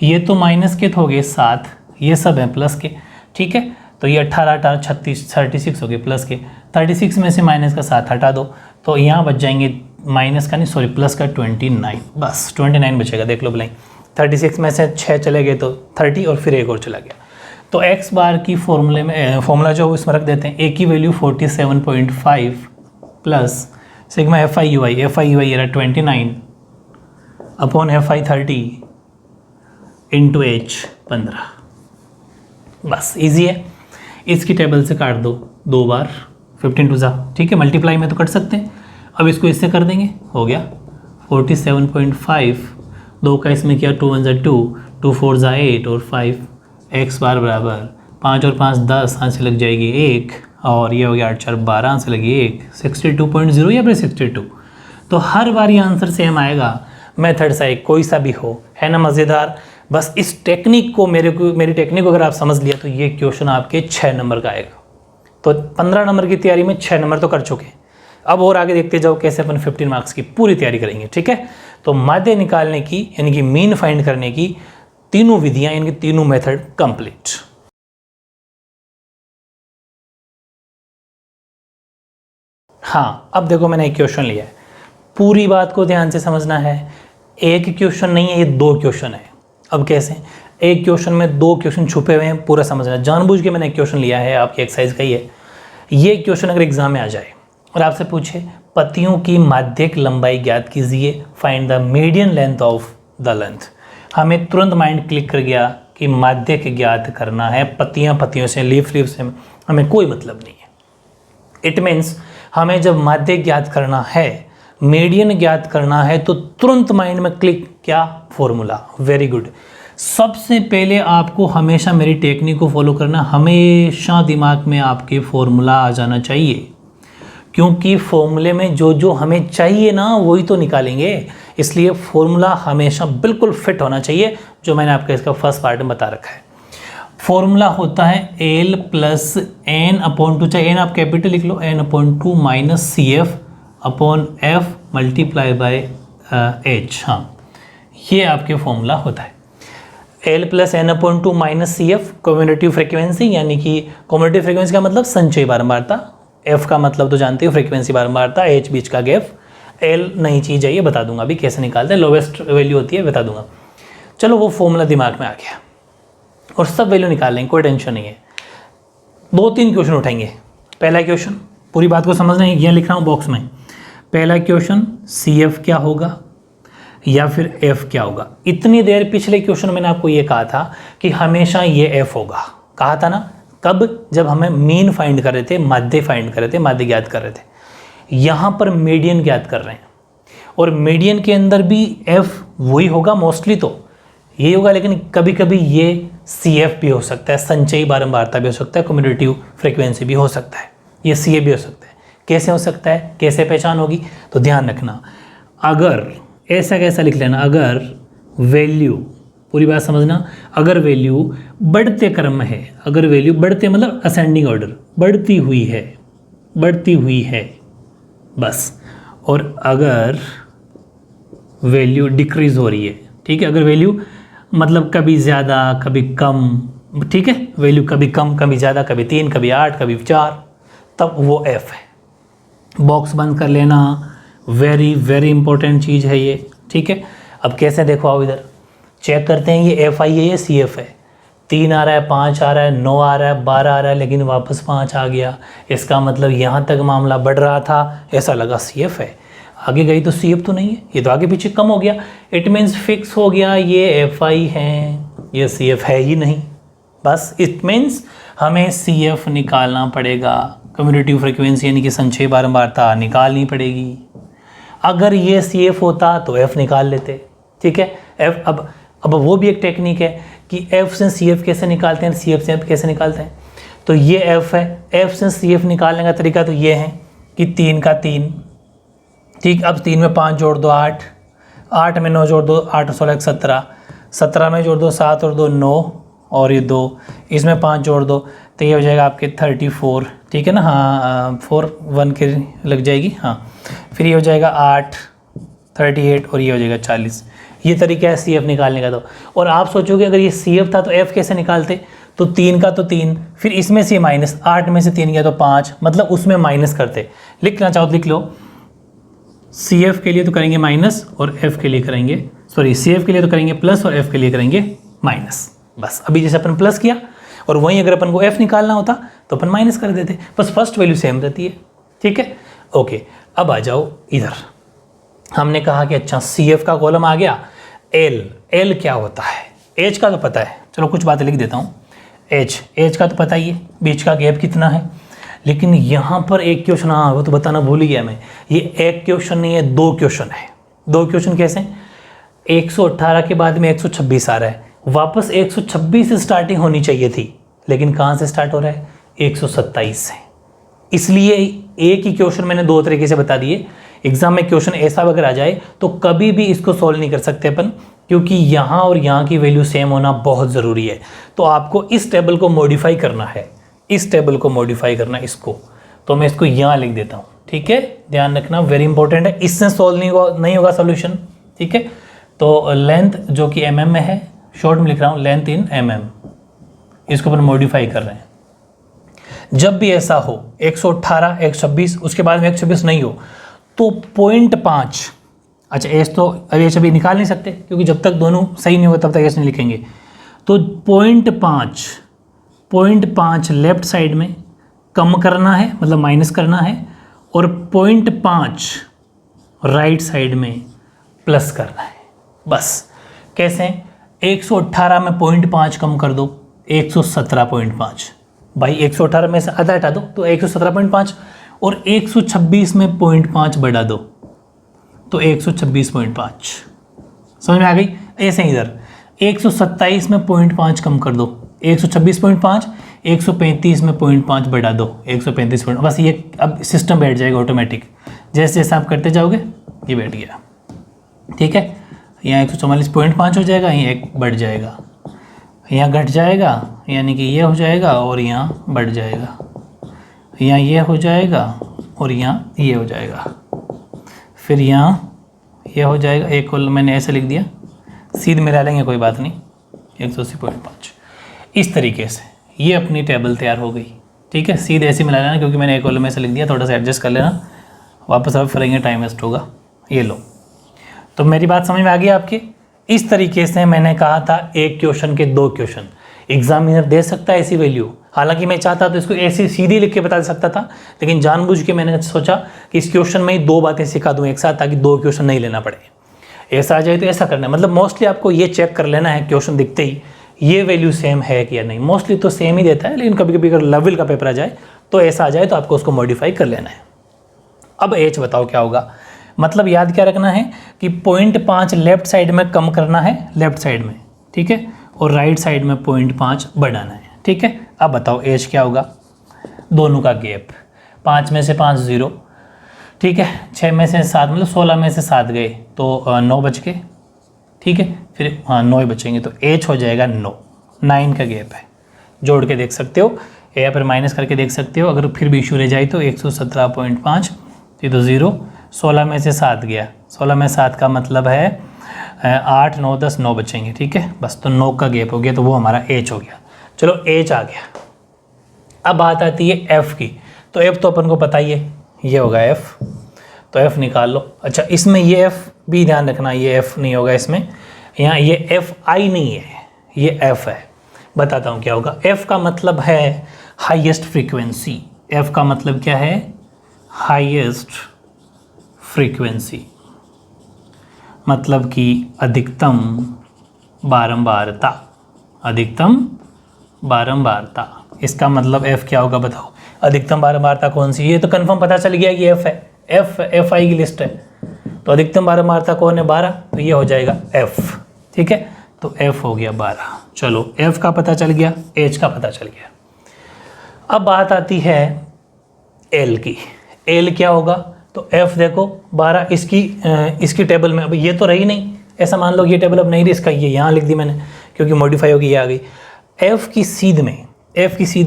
ये तो माइनस के हो गए 7, ये सब है प्लस के, ठीक है। तो ये 18 18 36 36 हो गए प्लस के, 36 में से माइनस का 7 हटा दो, तो यहाँ बच जाएंगे माइनस का नहीं सॉरी प्लस का 29, बस 29 बचेगा, देख लो भलाई। 36 में से 6 चले गए तो 30 और फिर एक और चला गया। तो x बार की फॉर्मूले में फॉर्मूला जो इसमें रख देते हैं, a की value 47.5 plus sigma f i u i ये रहा 29 upon f i 30 into h 15। बस इजी है, इसकी टेबल से काट दो 2 बार, 15 टू ज़ा, ठीक है। मल्टीप्लाई में तो कट सकते हैं, अब इसको इससे कर देंगे, हो गया 47.5, 2 का इसमें किया 2 1 2, 2 4 8 और 5, एक्स बार बराबर 5 और 5 10, हाथ से लग जाएगी 1, और ये हो गया 8 4 12, हाथ से लगी 1, 62.0 या फिर 62। तो हर बार ये आंसर सेम आएगा, मेथड सा एक कोई सा भी हो, है ना मज़ेदार। बस इस टेक्निक को मेरी टेक्निक को अगर आप समझ लिया तो ये क्वेश्चन आपके 6 नंबर का आएगा। तो 15 नंबर की तैयारी में 6 नंबर तो कर चुके हैं, अब और आगे देखते जाओ कैसे अपन 15 मार्क्स की पूरी तैयारी करेंगे, ठीक है। तो माध्य निकालने की यानी कि मीन फाइंड करने की तीनों विधियां, इनकी तीनों मेथड कंप्लीट। हाँ, अब देखो मैंने एक क्वेश्चन लिया है, पूरी बात को ध्यान से समझना है। एक क्वेश्चन नहीं है, ये 2 क्वेश्चन है। अब कैसे, एक क्वेश्चन में 2 क्वेश्चन छुपे हुए हैं, पूरा समझना। जानबूझ के मैंने एक क्वेश्चन लिया है, आपकी एक्सरसाइज का ही है। ये क्वेश्चन अगर एग्जाम में आ जाए और आपसे पूछे पत्तियों की माध्यिक लंबाई ज्ञात कीजिए, find the median length of the length, हमें तुरंत माइंड क्लिक कर गया कि माध्यिक ज्ञात करना है, पत्तियों से, लीफ से हमें कोई मतलब नहीं है। इट मीन्स हमें जब माध्यिक ज्ञात करना है, मीडियन ज्ञात करना है, तो तुरंत माइंड में क्लिक, क्या फॉर्मूला। Very good. सबसे पहले आपको हमेशा मेरी टेक्निक को फॉलो करना, हमेशा दिमाग में आपके फॉर्मूला आ जाना चाहिए, क्योंकि फॉर्मूले में जो जो हमें चाहिए ना वही तो निकालेंगे। इसलिए फॉर्मूला हमेशा बिल्कुल फिट होना चाहिए, जो मैंने आपको इसका फर्स्ट पार्ट में बता रखा है। फॉर्मूला होता है L प्लस एन अपॉन 2, चाहे एन आप कैपिटल लिख लो, n/2 minus C F upon F multiply by H. हाँ, ये आपके फॉर्मूला होता है। L plus n/2 minus C F commutative frequency, यानी कि कम्यूटेटिव फ्रिक्वेंसी का मतलब संचयी बारंबारता, एफ का मतलब तो जानते हो फ्रीक्वेंसी बारंबारता, एच बीच का गैप, एल नई चीज़ है, ये बता दूंगा अभी कैसे निकालते हैं, लोवेस्ट वैल्यू होती है बता दूंगा। चलो वो फॉर्मूला दिमाग में आ गया और सब वैल्यू निकाल लेंगे, कोई टेंशन नहीं है। 2-3 क्वेश्चन उठाएंगे। पहला क्वेश्चन, पूरी बात को समझना है, यह लिख रहा हूँ बॉक्स में। पहला क्वेश्चन सी एफ क्या होगा या फिर एफ क्या होगा। इतनी देर पिछले क्वेश्चन मैंने आपको ये कहा था कि हमेशा ये एफ होगा, कहा था ना। कब, जब हमें मीन फाइंड कर रहे थे, माध्य फाइंड कर रहे थे, माध्य ज्ञात कर रहे थे। यहाँ पर मीडियन ज्ञात कर रहे हैं और मीडियन के अंदर भी एफ वही होगा, मोस्टली तो यही होगा, लेकिन कभी कभी ये सी एफ भी हो सकता है, संचयी बारंबारता भी हो सकता है, कम्यूटेटिव फ्रीक्वेंसी भी हो सकता है, ये सी ए भी हो सकता है। कैसे हो सकता है, कैसे पहचान होगी, तो ध्यान रखना। अगर ऐसा कैसा लिख लेना, अगर वैल्यू, पूरी बात समझना, अगर वैल्यू बढ़ते क्रम में है, अगर वैल्यू बढ़ते मतलब असेंडिंग ऑर्डर, बढ़ती हुई है बस, और अगर वैल्यू डिक्रीज हो रही है, ठीक है। अगर वैल्यू मतलब कभी ज़्यादा कभी कम, ठीक है, वैल्यू कभी कम कभी ज़्यादा, कभी 3 कभी 8 कभी 4, तब वो एफ है। बॉक्स बंद कर लेना, वेरी वेरी इंपॉर्टेंट चीज़ है ये, ठीक है। अब कैसे देखो, आओ इधर चेक करते हैं, ये एफ आई है या सी एफ है। 3 आ रहा है, 5 आ रहा है, 9 आ रहा है, 12 आ रहा है, लेकिन वापस 5 आ गया। इसका मतलब यहाँ तक मामला बढ़ रहा था, ऐसा लगा सी एफ है, आगे गई तो सी एफ तो नहीं है, ये तो आगे पीछे कम हो गया। इट मीन्स फिक्स हो गया ये एफ आई है, ये सी एफ है ही नहीं। बस इट मीन्स हमें सी एफ निकालना पड़ेगा। कम्यूटेटिव फ्रिक्वेंसी यानी कि संचय बारंबारता निकालनी पड़ेगी। अगर ये सी एफ होता तो एफ निकाल लेते, ठीक है। एफ अब वो भी एक टेक्निक है कि एफ से सी एफ कैसे निकालते हैं, सी एफ से एफ कैसे निकालते हैं। तो ये एफ है, एफ से सी एफ निकालने का तरीका तो ये है कि 3 का 3, ठीक। अब 3 में 5 जोड़ दो 8, 8 में 9 जोड़ दो 8 16 17, 17 में जोड़ दो 7 और 2 9 और ये 2, इसमें 5 जोड़ दो तो ये हो जाएगा आपके 34, ठीक है ना। हाँ 4 1 के लग जाएगी, हाँ। फिर ये हो जाएगा 8 38 और ये हो जाएगा 40। ये तरीका है सी एफ निकालने का। तो और आप सोचोगे अगर ये सी एफ था तो एफ कैसे निकालते, तो 3 का तो 3, फिर इसमें से माइनस, 8 में से 3 गया तो 5, मतलब उसमें माइनस करते। लिखना चाहो तो लिख लो, सी एफ के लिए तो करेंगे माइनस और एफ के लिए करेंगे, सॉरी सी एफ के लिए तो करेंगे प्लस और एफ के लिए करेंगे माइनस। बस अभी जैसे अपन प्लस किया और वहीं अगर अपन को एफ निकालना होता तो अपन माइनस कर देते, बस फर्स्ट वैल्यू सेम रहती है, ठीक है। ओके, अब आ जाओ इधर। हमने कहा कि अच्छा सी एफ का कॉलम आ गया, एल क्या होता है, एच का तो पता है, चलो कुछ बातें लिख देता हूँ। एच का तो पता ही है, बीच का गैप कितना है। लेकिन यहाँ पर एक क्वेश्चन, हाँ वो तो बताना भूल ही गया मैं, ये एक क्वेश्चन नहीं है, 2 क्वेश्चन है। 2 क्वेश्चन कैसे, 118 के बाद में 126 आ रहा है, वापस 126 से स्टार्टिंग होनी चाहिए थी, लेकिन कहाँ से स्टार्ट हो रहा है, 127 से। इसलिए एक ही क्वेश्चन मैंने 2 तरीके से बता दिए। एग्जाम में क्वेश्चन ऐसा अगर आ जाए तो कभी भी इसको सॉल्व नहीं कर सकते अपन, क्योंकि यहाँ और यहाँ की वैल्यू सेम होना बहुत ज़रूरी है। तो आपको इस टेबल को मॉडिफाई करना है, इस टेबल को मॉडिफाई करना इसको, तो मैं इसको यहाँ लिख देता हूँ, ठीक है। ध्यान रखना, वेरी इंपॉर्टेंट है, इससे सॉल्व नहीं होगा सोल्यूशन, ठीक है। तो लेंथ जो कि mm में है, शॉर्ट में लिख रहा हूँ लेंथ इन mm, इसको अपन मॉडिफाई कर रहे हैं। जब भी ऐसा हो 118 126 उसके बाद में 126 नहीं हो तो 0.5, अच्छा एच तो अभी निकाल नहीं सकते क्योंकि जब तक दोनों सही नहीं होगा तब तक एच नहीं लिखेंगे। तो 0.5 लेफ्ट साइड में कम करना है, मतलब माइनस करना है, और 0.5 राइट साइड में प्लस करना है। बस कैसे, 118 में 0.5 कम कर दो, 117.5, भाई 118 में से आधा हटा दो तो 117.5, और 126 में 0.5 बढ़ा दो तो 126.5। समझ में आ गई। ऐसे ही इधर 127 में 0.5 कम कर दो, 126.5, 135 में 0.5 बढ़ा दो, 135. बस ये अब सिस्टम बैठ जाएगा ऑटोमेटिक, जैसे जैसे आप करते जाओगे ये बैठ गया, ठीक है। यहाँ 144.5 हो जाएगा, यहाँ 1 बढ़ जाएगा, यहाँ घट जाएगा, यानी कि ये हो जाएगा और यहाँ बढ़ जाएगा, यहाँ ये हो जाएगा और यहाँ ये हो जाएगा, फिर यहाँ ये हो जाएगा। एक को मैंने ऐसे लिख दिया, सीध मिला लेंगे कोई बात नहीं, 180.5। इस तरीके से ये अपनी टेबल तैयार हो गई, ठीक है। सीध ऐसे मिला लेना क्योंकि मैंने एक कॉलम में से लिख दिया, थोड़ा सा एडजस्ट कर लेना, वापस आप करेंगे टाइम वेस्ट होगा। ये लो, तो मेरी बात समझ में आ गई आपकी। इस तरीके से मैंने कहा था एक क्वेश्चन के 2 क्वेश्चन एग्जामिनर दे सकता है ऐसी वैल्यू। हालांकि मैं चाहता तो इसको ऐसे सीधी लिख के बता सकता था, लेकिन जानबूझ के मैंने सोचा कि इस क्वेश्चन में ही 2 बातें सिखा दूं एक साथ, ताकि 2 क्वेश्चन नहीं लेना पड़े। ऐसा आ जाए तो ऐसा करना है, मतलब मोस्टली आपको ये चेक कर लेना है क्वेश्चन दिखते ही ये वैल्यू सेम है कि या नहीं। मोस्टली तो सेम ही देता है, लेकिन कभी कभी अगर लेवल का पेपर आ जाए तो ऐसा आ जाए तो आपको उसको मॉडिफाई कर लेना है। अब एच बताओ क्या होगा, मतलब याद क्या रखना है कि 0.5 लेफ्ट साइड में कम करना है, लेफ्ट साइड में, ठीक है, और राइट साइड में 0.5 बढ़ाना है, ठीक है। अब बताओ एच क्या होगा, दोनों का गैप, 5 में से 5 0, ठीक है, 6 में से 7 मतलब 16 में से 7 गए तो 9 बच गए, ठीक है, फिर हाँ 9 ही बचेंगे तो एच हो जाएगा 9 का गैप है। जोड़ के देख सकते हो या फिर माइनस करके देख सकते हो, अगर फिर भी इशू रह जाए तो 117.5, ये तो 0, 16 में से 7 गया, 16 में 7 का मतलब है 8 9 10 9 बचेंगे, ठीक है, बस तो 9 का गैप हो गया, तो वो हमारा एच हो गया। चलो एच आ गया। अब बात आती है एफ की, तो एफ तो अपन को पता ही है, ये होगा एफ, तो एफ निकाल लो। अच्छा इसमें ये एफ भी ध्यान रखना, ये एफ नहीं होगा इसमें, यहाँ ये एफ आई नहीं है, ये एफ है। बताता हूँ क्या होगा। एफ का मतलब है हाईएस्ट फ्रीक्वेंसी, एफ का मतलब क्या है, हाईएस्ट फ्रीक्वेंसी, मतलब कि अधिकतम बारंबारता, अधिकतम बारंबारता। इसका मतलब एफ क्या होगा बताओ, अधिकतम बारंबारता कौन सी, ये तो कंफर्म पता चल गया कि एफ है, एफ आई की लिस्ट है, तो अधिकतम बारंबारता कौन है 12, तो ये हो जाएगा एफ। ठीक है, तो एफ हो गया 12। चलो एफ का पता चल गया, एच का पता चल गया। अब बात आती है एल की। एल क्या होगा, तो एफ देखो 12, इसकी टेबल में, अब ये तो रही नहीं, ऐसा मान लो ये टेबल अब नहीं रही, इसका ये यहाँ लिख दी मैंने क्योंकि मॉडिफाई होगी, ये आ गई। एफ की सीध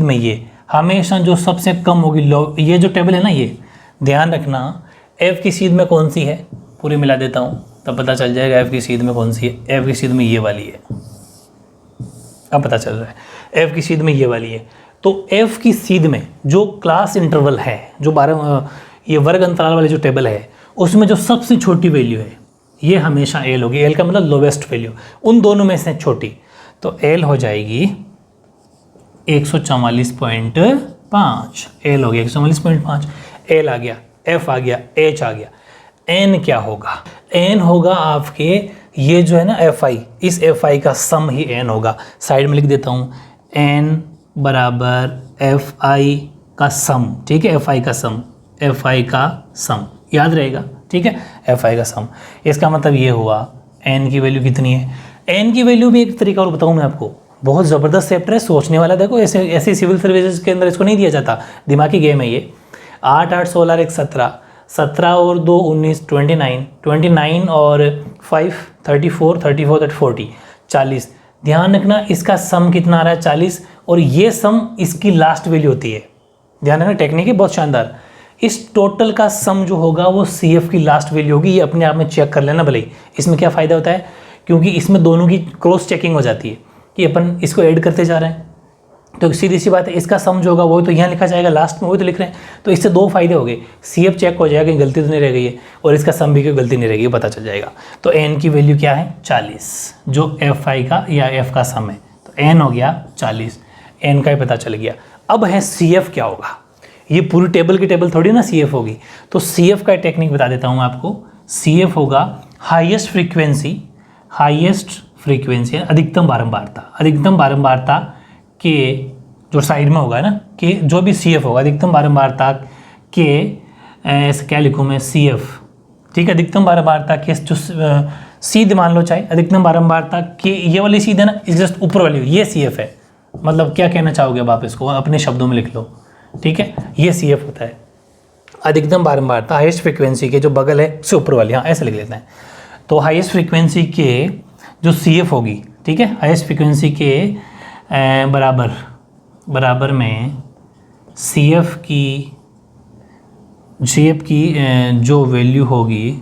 में ये हमेशा जो सबसे कम होगी लो, ये जो टेबल है ना, ये ध्यान रखना एफ की सीध में कौन सी है, पूरी मिला देता हूँ तब पता चल जाएगा एफ की सीध में कौन सी है। एफ की सीध में ये वाली है, अब पता चल रहा है, एफ की सीध में ये वाली है। तो एफ की सीध में जो क्लास इंटरवल है, जो 12 ये वर्ग अंतराल वाली जो टेबल है, उसमें जो सबसे छोटी वैल्यू है ये हमेशा एल होगी। एल का मतलब लोवेस्ट वैल्यू, उन दोनों में से छोटी, तो एल हो जाएगी 144.5, एल हो गया 144.5, एल आ गया, एफ आ गया, एच आ गया। एन क्या होगा, एन होगा आपके ये जो है ना एफ आई, इस एफ आई का सम ही एन होगा। साइड में लिख देता हूँ, एन बराबर एफ आई का सम। ठीक है, एफ आई का सम, एफ आई का सम याद रहेगा। ठीक है, एफ आई का सम, इसका मतलब ये हुआ एन की वैल्यू कितनी है। एन की वैल्यू भी एक तरीका और बताऊँ मैं आपको, बहुत ज़बरदस्त चैप्टर है, सोचने वाला। देखो ऐसे सिविल सर्विसेज के अंदर इसको नहीं दिया जाता, दिमागी गेम है ये। 8 8 16 1 17, 17 और 2 19, 29 और 5 34, 34 40, 40। ध्यान रखना इसका सम कितना आ रहा है 40, और ये सम इसकी लास्ट वैल्यू होती है। ध्यान रखना, टेक्निक है बहुत शानदार। इस टोटल का सम जो होगा वो सी एफ की लास्ट वैल्यू होगी। ये अपने आप में चेक कर लेना भले ही। इसमें क्या फ़ायदा होता है, क्योंकि इसमें दोनों की क्रॉस चेकिंग हो जाती है कि अपन इसको ऐड करते जा रहे हैं, तो सीधी सी बात है इसका सम जो होगा वो तो यहाँ लिखा जाएगा, लास्ट में वही तो लिख रहे हैं। तो इससे दो फायदे हो गए, सी एफ चेक हो जाएगा कहीं गलती तो नहीं रह गई है, और इसका सम भी कोई गलती नहीं रहेगी, पता चल जाएगा। तो एन की वैल्यू क्या है 40, जो एफ आई का या एफ का सम है। तो एन हो गया 40, एन का ही पता चल गया। अब है सी एफ क्या होगा, ये पूरी टेबल की टेबल थोड़ी ना सी एफ होगी। तो सी एफ का टेक्निक बता देता हूँ मैं आपको। सी एफ होगा हाईएस्ट फ्रीक्वेंसी, अधिकतम बारंबारता के जो साइड में होगा ना, कि जो भी सी एफ होगा अधिकतम बारंबारता के, ऐसे क्या लिखूँ मैं, सी एफ। ठीक है, अधिकतम बारंबारता के जो सीध मान लो, चाहे अधिकतम बारंबारता के ये वाली सीध है ना, इस जस्ट ऊपर वाली, ये सी एफ है। मतलब क्या कहना चाहोगे आप इसको अपने शब्दों में लिख लो। ठीक है, ये सी एफ होता है अधिकतम बारंबारता, हाईएस्ट फ्रीक्वेंसी के जो बगल है उससे ऊपर वाली, हाँ ऐसे लिख लेते हैं। तो हाईएस्ट फ्रीक्वेंसी के जो सी एफ होगी, ठीक है, हाईएस्ट फ्रीक्वेंसी के बराबर में सी एफ की जो वैल्यू होगी,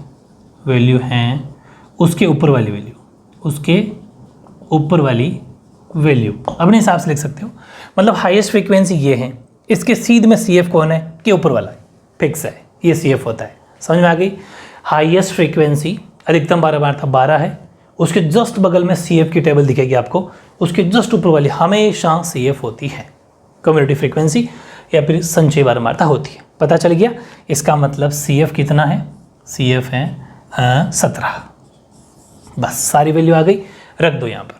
वैल्यू हैं उसके ऊपर वाली वैल्यू अपने हिसाब से लिख सकते हो। मतलब हाईएस्ट फ्रीक्वेंसी ये है, इसके सीध में सी एफ कौन है, के ऊपर वाला फिक्स है, ये सी एफ होता है। समझ में आ गई। हाईएस्ट फ्रीक्वेंसी अधिकतम बारंबारता 12 है, उसके जस्ट बगल में सी एफ की टेबल दिखेगी आपको, उसके जस्ट ऊपर वाली हमेशा सी एफ होती है, कम्युनिटी फ्रीक्वेंसी या फिर संचयी बारंबारता होती है। पता चल गया। इसका मतलब सी एफ कितना है, सी एफ है 17। बस सारी वैल्यू आ गई, रख दो यहाँ पर।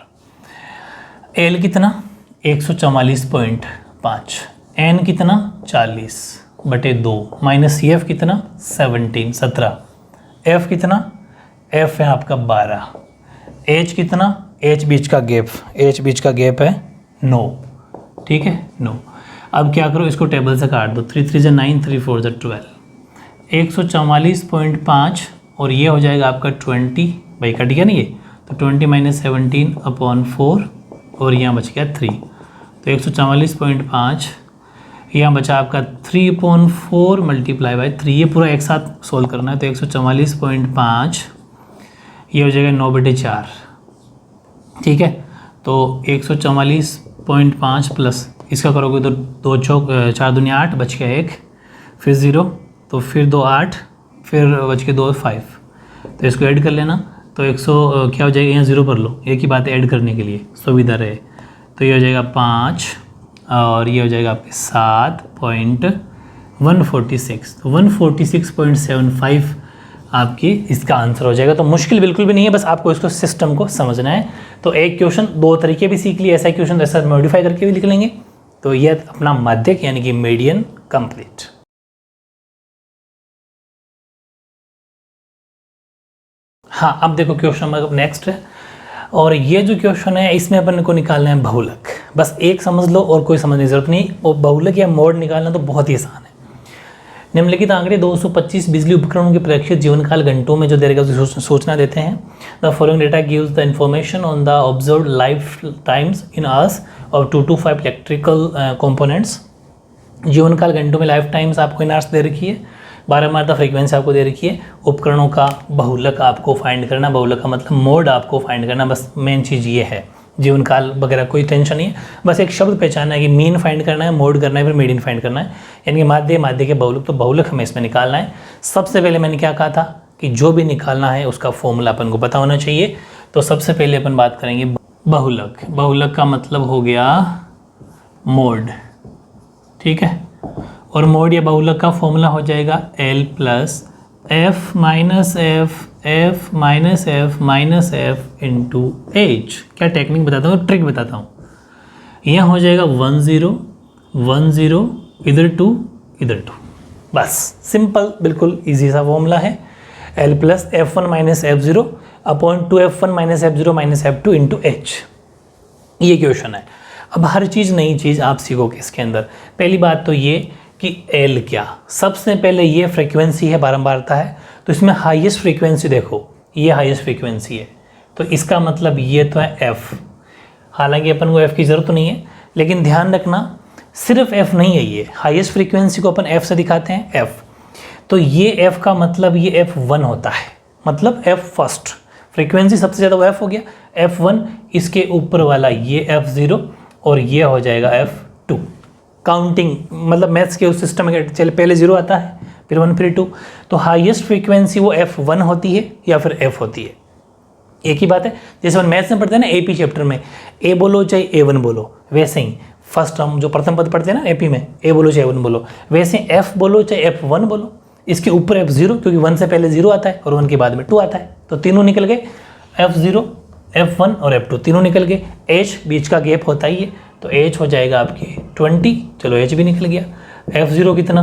एल कितना 144.5, एन कितना 40/2 माइनस सी एफ कितना 17, एफ कितना, एफ है आपका 12, एच कितना, एच बीच का गैप है 9। ठीक है 9। अब क्या करो, इसको टेबल से काट दो, 3 3 9, 3 4 12, 144.5 और ये हो जाएगा आपका 20, भाई कट गया नहीं ये, तो 20 - 17/4 और यहाँ बच गया 3, तो 144.5 यहाँ बचा आपका 3/4 × 3, ये पूरा एक साथ सोल्व करना है। तो 144.5 ये हो जाएगा 9/4। ठीक है, तो 144.5 प्लस इसका करोगे तो 2 4 2 8 बच गया 1, फिर 0, तो फिर 2 8, फिर बच के 2 5, तो इसको ऐड कर लेना। तो 100 क्या हो जाएगा, यहाँ 0 भर लो, एक ही बात है ऐड करने के लिए सुविधा रहे। तो ये हो जाएगा 5 और ये हो जाएगा आपके 7.146, तो 146.75 आपकी इसका आंसर हो जाएगा। तो मुश्किल बिल्कुल भी नहीं है, बस आपको इसको सिस्टम को समझना है। तो एक क्वेश्चन दो तरीके भी सीख लिए, ऐसा क्वेश्चन ऐसा मॉडिफाई करके भी लिख लेंगे। तो ये अपना माध्यक यानी कि मीडियन कंप्लीट। हाँ, अब देखो क्वेश्चन नंबर नेक्स्ट है, और ये जो क्वेश्चन है इसमें अपन को निकालना है बहुलक। बस एक समझ लो और कोई समझने की जरूरत नहीं, और बहुलक या मोड निकालना तो बहुत ही आसान है। निम्नलिखित आंकड़े 225 बिजली उपकरणों के प्रेक्षित जीवनकाल घंटों में जो दे रखा है सूचना देते हैं। The following data gives the information on the observed life times in hours of 2 to 5 electrical components. जीवनकाल घंटों में लाइफ टाइम्स आपको इन आवर्स दे रखी है, बारंबारता फ्रीक्वेंसी आपको दे रखी है, उपकरणों का बहुलक आपको फाइंड करना, बहुलक का मतलब मोड आपको फाइंड करना। बस मेन चीज़ ये है, जीवनकाल वगैरह कोई टेंशन नहीं है, बस एक शब्द पहचानना है कि मीन फाइंड करना है, मोड करना है, फिर मीडियन फाइंड करना है, यानी कि माध्य के बहुलक। तो बहुलक हमें इसमें निकालना है। सबसे पहले मैंने क्या कहा था कि जो भी निकालना है उसका फॉर्मूला अपन को पता होना चाहिए। तो सबसे पहले अपन बात करेंगे बहुलक। बहुलक का मतलब हो गया मोड, ठीक है। और मोड या बहुलक का फॉर्मूला हो जाएगा L plus F minus F into H। क्या टेक्निक बताता हूँ, ट्रिक बताता हूँ। यह हो जाएगा 1 0 1 0, इधर 2 इधर 2, बस सिंपल बिल्कुल इजी सा फॉर्मूला है। L plus F1 minus F0 upon 2F1 minus F0 minus F2 into H। ये क्वेश्चन है। अब हर चीज़ नई चीज़ आप सीखोगे इसके अंदर। पहली बात तो ये कि L क्या, सबसे पहले ये फ्रीक्वेंसी है, बारंबारता है, तो इसमें हाईएस्ट फ्रीक्वेंसी देखो, ये हाईएस्ट फ्रीक्वेंसी है, तो इसका मतलब ये तो है F। हालांकि अपन को F की ज़रूरत नहीं है, लेकिन ध्यान रखना सिर्फ F नहीं है, ये हाईएस्ट फ्रीक्वेंसी को अपन F से दिखाते हैं, F। तो ये F का मतलब ये F1 होता है, मतलब F फर्स्ट फ्रीक्वेंसी सबसे ज़्यादा वो F हो गया, F1। इसके ऊपर वाला ये F0 और ये हो जाएगा F2। काउंटिंग मतलब मैथ्स के उस सिस्टम में चले पहले 0 आता है, फिर 1 फिर 2, तो हाईएस्ट फ्रीक्वेंसी वो F1 होती है या फिर F होती है, एक ही बात है। जैसे हम मैथ्स में पढ़ते हैं ना AP चैप्टर में, A बोलो चाहे A1 बोलो, वैसे ही फर्स्ट हम जो प्रथम पद पढ़ते हैं ना AP में, A बोलो चाहे A1 बोलो, वैसे F बोलो चाहे F1 बोलो, इसके ऊपर F0 क्योंकि 1 से पहले 0 आता है और 1 के बाद में 2 आता है, तो तीनों निकल गए, F0 F1 और F2 तीनों निकल गए। H बीच का गैप होता ही है, तो H हो जाएगा आपके 20, चलो H भी निकल गया। F0 कितना,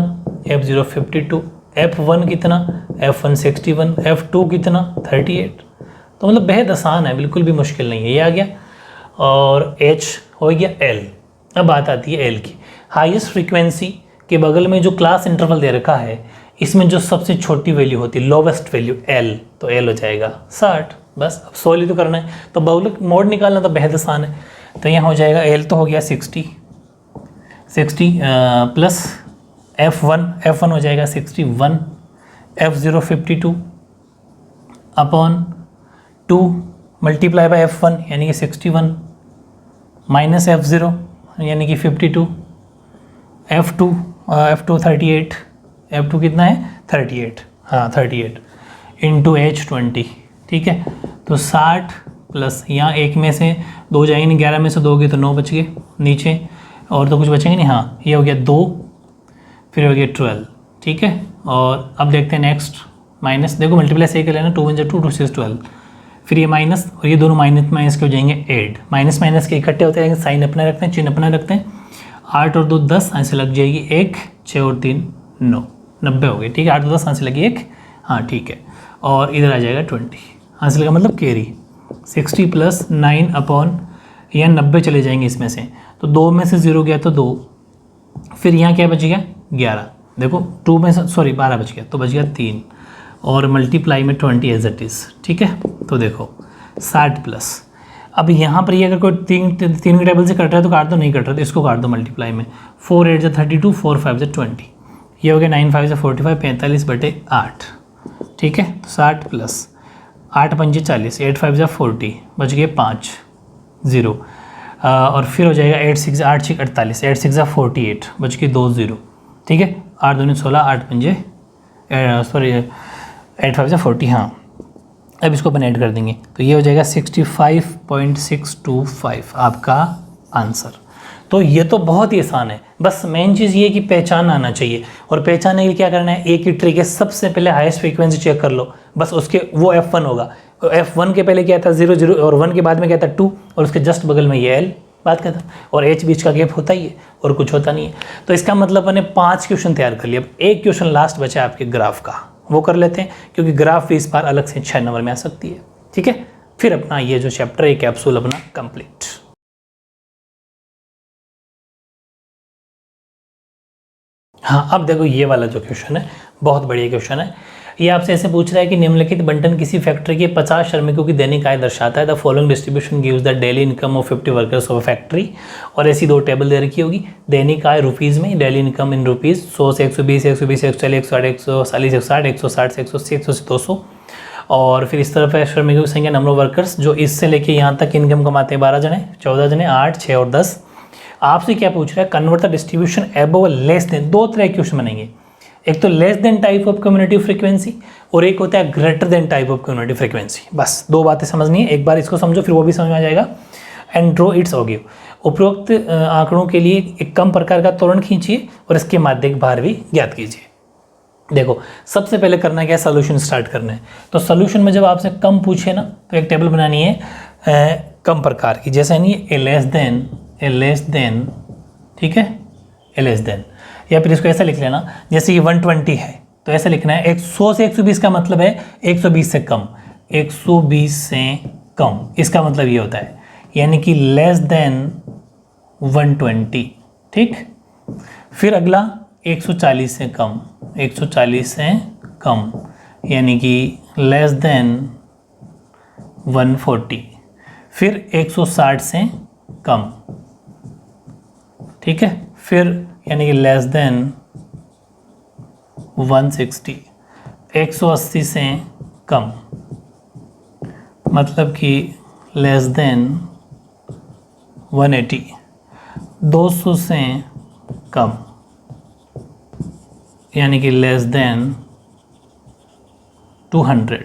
F0 52, F1 कितना, F1 61, F2 कितना 38। तो मतलब बेहद आसान है, बिल्कुल भी मुश्किल नहीं है, ये आ गया। और H हो गया L। अब बात आती है L की। हाईएस्ट फ्रीक्वेंसी के बगल में जो क्लास इंटरवल दे रखा है, इसमें जो सबसे छोटी वैल्यू होती है, लोवेस्ट वैल्यू L, तो L हो जाएगा 60। बस अब 100 तो करना है, तो बहुलक मोड निकालना तो बेहद आसान है। तो यहाँ हो जाएगा L तो हो गया 60 प्लस F1 हो जाएगा 61, F0 52 upon 2 multiply by F1 यानी कि 61 माइनस F0 यानी कि 52, F2 38, F2 कितना है 38, हाँ 38 इंटू H 20, ठीक है। तो 60 प्लस यहाँ एक में से 2 जाएंगे नहीं, 11 में से 2 गए तो 9 बच गए नीचे, और तो कुछ बचेंगे नहीं, हाँ ये हो गया 2, फिर हो गया 12, ठीक है। और अब देखते हैं नेक्स्ट माइनस, देखो मल्टीप्लाई से कर लेना, 2 1 2 2 6 12, फिर ये माइनस और ये दोनों माइनस के हो जाएंगे ऐड, माइनस के इकट्ठे होते रहेंगे, साइन अपना रखते हैं, चिन्ह अपना रखते हैं। 8 और 2 10, ऐसे लग जाएगी 1, 6 और 3 9, 90 हो गए, ठीक है। 8 और 10 यहाँ से लगी 1, हाँ ठीक है। और इधर आ जाएगा 20, यहाँ से लगा मतलब कैरी 60 प्लस 9 अपॉन यहाँ 90 चले जाएंगे इसमें से, तो 2 में से 0 गया तो 2, फिर यहाँ क्या बच गया 11, देखो 2 में से 12 बच गया, तो बच गया 3 और मल्टीप्लाई में 20 एज इट इज़, ठीक है। तो देखो 60 प्लस, अब यहाँ पर ये अगर कोई तीन के टेबल से कट रहा है तो काट दो, नहीं कट रहा तो इसको काट दो मल्टीप्लाई में, 4 8 से 32, 4 5 से 20, ये हो गया 9 5 से 45, 45/8, ठीक है। तो 60 प्लस 8 5 40, 8 5 से 40, बच गए 5 0, और फिर हो जाएगा 8 6 48, 8 6 48, बच गए 2 0, ठीक है। 8 दूनी 16, 8 पंजे सॉरी 8 5 40, हाँ। अब इसको अपन ऐड कर देंगे तो ये हो जाएगा 65.625 आपका आंसर। तो ये तो बहुत ही आसान है, बस मेन चीज़ ये है कि पहचान आना चाहिए। और पहचानने के लिए क्या करना है, एक ही ट्रिक है, सबसे पहले हाईएस्ट फ्रीक्वेंसी चेक कर लो, बस उसके वो F1 होगा। F1 के पहले क्या था 0 0 और 1 के बाद में क्या था 2 और उसके जस्ट बगल में ये L, बात करता। और H बीच का गैप होता ही है और कुछ होता नहीं है। तो इसका मतलब मैंने 5 क्वेश्चन तैयार कर लिए। अब एक क्वेश्चन लास्ट बचा आपके ग्राफ का, वो कर लेते हैं क्योंकि ग्राफ भी इस बार अलग से 6 नंबर में आ सकती है। ठीक है, फिर अपना ये जो चैप्टर है कैप्सूल अपना कंप्लीट। हाँ, अब देखो ये वाला जो क्वेश्चन है बहुत बढ़िया क्वेश्चन है। ये आपसे ऐसे पूछ रहा है कि निम्नलिखित बंटन किसी फैक्ट्री के 50 श्रमिकों की दैनिक आय दर्शाता है। The following distribution gives the daily income of 50 workers of factory. और ऐसी 2 टेबल दे रखी होगी, दैनिक आय रुपीज़ में, डेली इनकम इन रुपीज़ 100 से 120, 120 से 140, 160, 140, 160, 160 से 180, 180 से 200। और फिर इस तरफ है श्रमिकों की संख्या, नंबर ऑफ वर्कर्स जो इससे लेके यहाँ तक इनकम कमाते हैं 12 जने, 14 जने, 8, 6 और 10। आपसे क्या पूछ रहा है, convert the distribution above less than. 2 तरह के क्वेश्चन बनेंगे, एक तो less than type of community frequency और एक होता है greater than type of community frequency. बस 2 बातें समझनी है, एक बार इसको समझो फिर वो भी समझ में आ जाएगा। And draw its ogive. उपरोक्त आंकड़ों के लिए एक कम प्रकार का त्वरण खींचिए और इसके माध्यक भार भी ज्ञात कीजिए। देखो सबसे पहले करना क्या है, सोल्यूशन स्टार्ट करना है। तो सोल्यूशन में जब आपसे कम पूछे ना तो एक टेबल बनानी है कम प्रकार की, जैसे नहीं ए लेस देन, ठीक है, ए लेस देन। या फिर इसको ऐसा लिख लेना, जैसे ये 120 है तो ऐसा लिखना है 100 से 120 का मतलब है 120 से कम, 120 से कम, इसका मतलब ये होता है, यानी कि लेस देन 120। ठीक, फिर अगला 140 से कम, 140 से कम, यानी कि लेस देन 140। फिर 160 से कम, ठीक है, फिर यानी कि लेस देन 160। 180 से कम मतलब कि लेस देन 180। 200 से कम यानी कि लेस देन 200।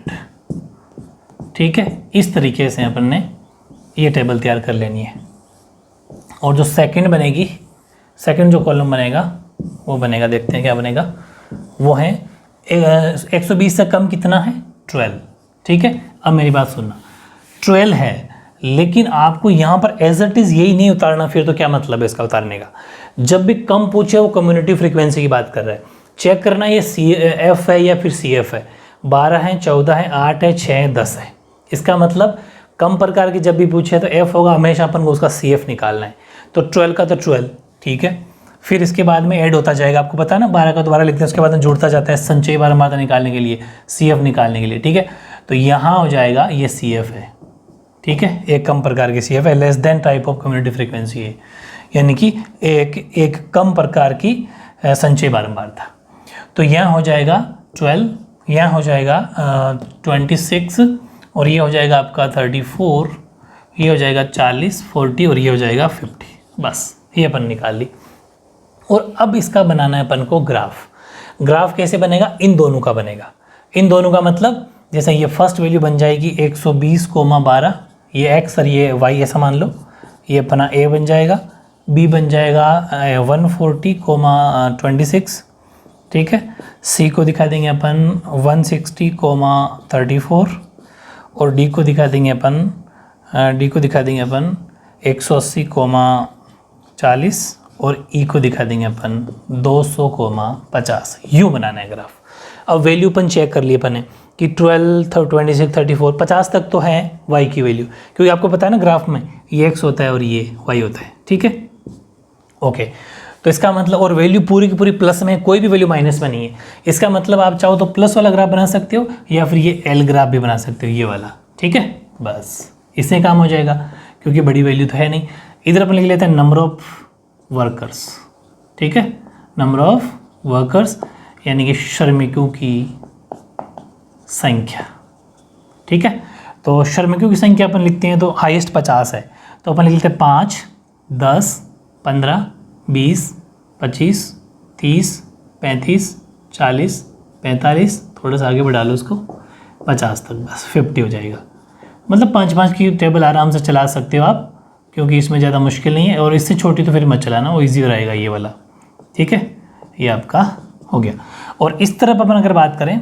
ठीक है, इस तरीके से अपन ने ये टेबल तैयार कर लेनी है। और जो सेकंड बनेगी, सेकंड जो कॉलम बनेगा वो बनेगा, देखते हैं क्या बनेगा, वो है 120 से कम कितना है 12। ठीक है, अब मेरी बात सुनना, 12 है लेकिन आपको यहाँ पर एज इट इज़ यही नहीं उतारना, फिर तो क्या मतलब है इसका उतारने का। जब भी कम पूछे वो कम्युनिटी फ्रीक्वेंसी की बात कर रहा है, चेक करना ये CF है या फिर CF है। 12 है, 14 है, 8 है, 6 है, 10 है। इसका मतलब कम प्रकार की जब भी पूछे तो F होगा, हमेशा अपन को उसका CF निकालना है। तो 12 का तो 12, ठीक है। फिर इसके बाद में ऐड होता जाएगा, आपको पता है ना, 12 का दोबारा लिखते हैं, उसके बाद में जुड़ता जाता है संचय बारंबारता निकालने के लिए, CF निकालने के लिए। ठीक है, तो यहाँ हो जाएगा ये CF है, ठीक है, एक कम प्रकार की CF है, less than type of community frequency है, यानी कि एक कम प्रकार की संचय बारंबारता। तो यहाँ हो जाएगा 12, यहाँ हो जाएगा 26 और ये हो जाएगा आपका 34, ये हो जाएगा 40, 40 और ये हो जाएगा 50। बस ये अपन निकाल ली। और अब इसका बनाना है अपन को ग्राफ। ग्राफ कैसे बनेगा, इन दोनों का बनेगा। इन दोनों का मतलब जैसे ये फर्स्ट वैल्यू बन जाएगी 120,12, ये x और ये y ऐसा मान लो, ये अपना a बन जाएगा, b बन जाएगा 140,26, ठीक है, c को दिखा देंगे अपन 160,34 और d को दिखा देंगे अपन 180,40 और e को दिखा देंगे अपन 200,50। यूँ बनाना है ग्राफ। अब वैल्यू अपन चेक कर लिए अपन ने कि 12, 26, 34, 50 तक तो है y की वैल्यू, क्योंकि आपको पता है ना ग्राफ में ये x होता है और ये y होता है, ठीक है, ओके। तो इसका मतलब, और वैल्यू पूरी की पूरी प्लस में, कोई भी वैल्यू माइनस में नहीं है। इसका मतलब आप चाहो तो प्लस वाला ग्राफ बना सकते हो या फिर ये L ग्राफ भी बना सकते हो, ये वाला, ठीक है। बस इससे काम हो जाएगा क्योंकि बड़ी वैल्यू तो है नहीं। इधर अपन लिख लेते हैं नंबर ऑफ वर्कर्स, ठीक है, नंबर ऑफ वर्कर्स यानी कि श्रमिकों की संख्या, ठीक है। तो श्रमिकों की संख्या अपन लिखते हैं तो हाईएस्ट 50 है, तो अपन लिखते हैं 5, 10, 15, 20, 25, 30, 35, 40, 45, थोड़ा सा आगे बढ़ा लो उसको 50 तक, बस 50 हो जाएगा। मतलब 5-5 की टेबल आराम से चला सकते हो आप, क्योंकि इसमें ज़्यादा मुश्किल नहीं है। और इससे छोटी तो फिर मत चलाना, वो ईजी रहेगा ये वाला। ठीक है, ये आपका हो गया। और इस तरफ अपन अगर बात करें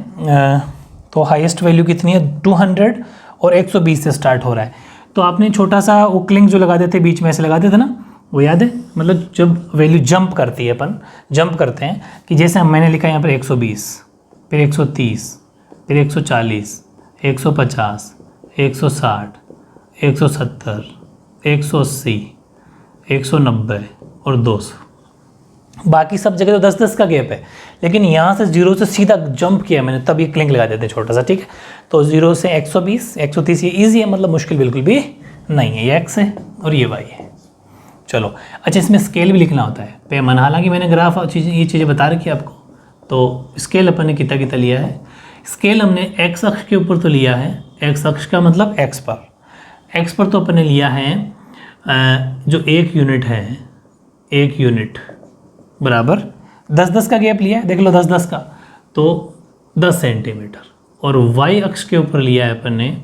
तो हाईएस्ट वैल्यू कितनी है, 200 और 120 से स्टार्ट हो रहा है। तो आपने छोटा सा वो क्लिंग जो लगा देते बीच में ऐसे लगा देते ना, वो याद है? मतलब जब वैल्यू जंप करती है, अपन जंप करते हैं कि जैसे मैंने लिखा यहाँ पर 120, फिर 130, फिर 140, 150, 160, 170, 180, 190 और 200। बाकी सब जगह तो 10-10 का गैप है, लेकिन यहाँ से 0 से सीधा जंप किया मैंने, तब ये क्लिंक लगा देते हैं छोटा सा। ठीक है, तो 0 से 120, 130 ये ईजी है, मतलब मुश्किल बिल्कुल भी नहीं है। ये x है और ये y है। चलो अच्छा, इसमें स्केल भी लिखना होता है पैमाना। हालांकि मैंने ग्राफ ये चीज़ें बता रखी है आपको। तो स्केल अपन ने कितना लिया है, स्केल हमने x अक्ष के ऊपर तो लिया है, x अक्ष का मतलब x पर तो अपन ने लिया है जो 1 यूनिट है, 1 यूनिट बराबर 10-10 का गैप लिया है, देख लो 10-10 का, तो 10 सेंटीमीटर। और y अक्ष के ऊपर लिया है अपन ने,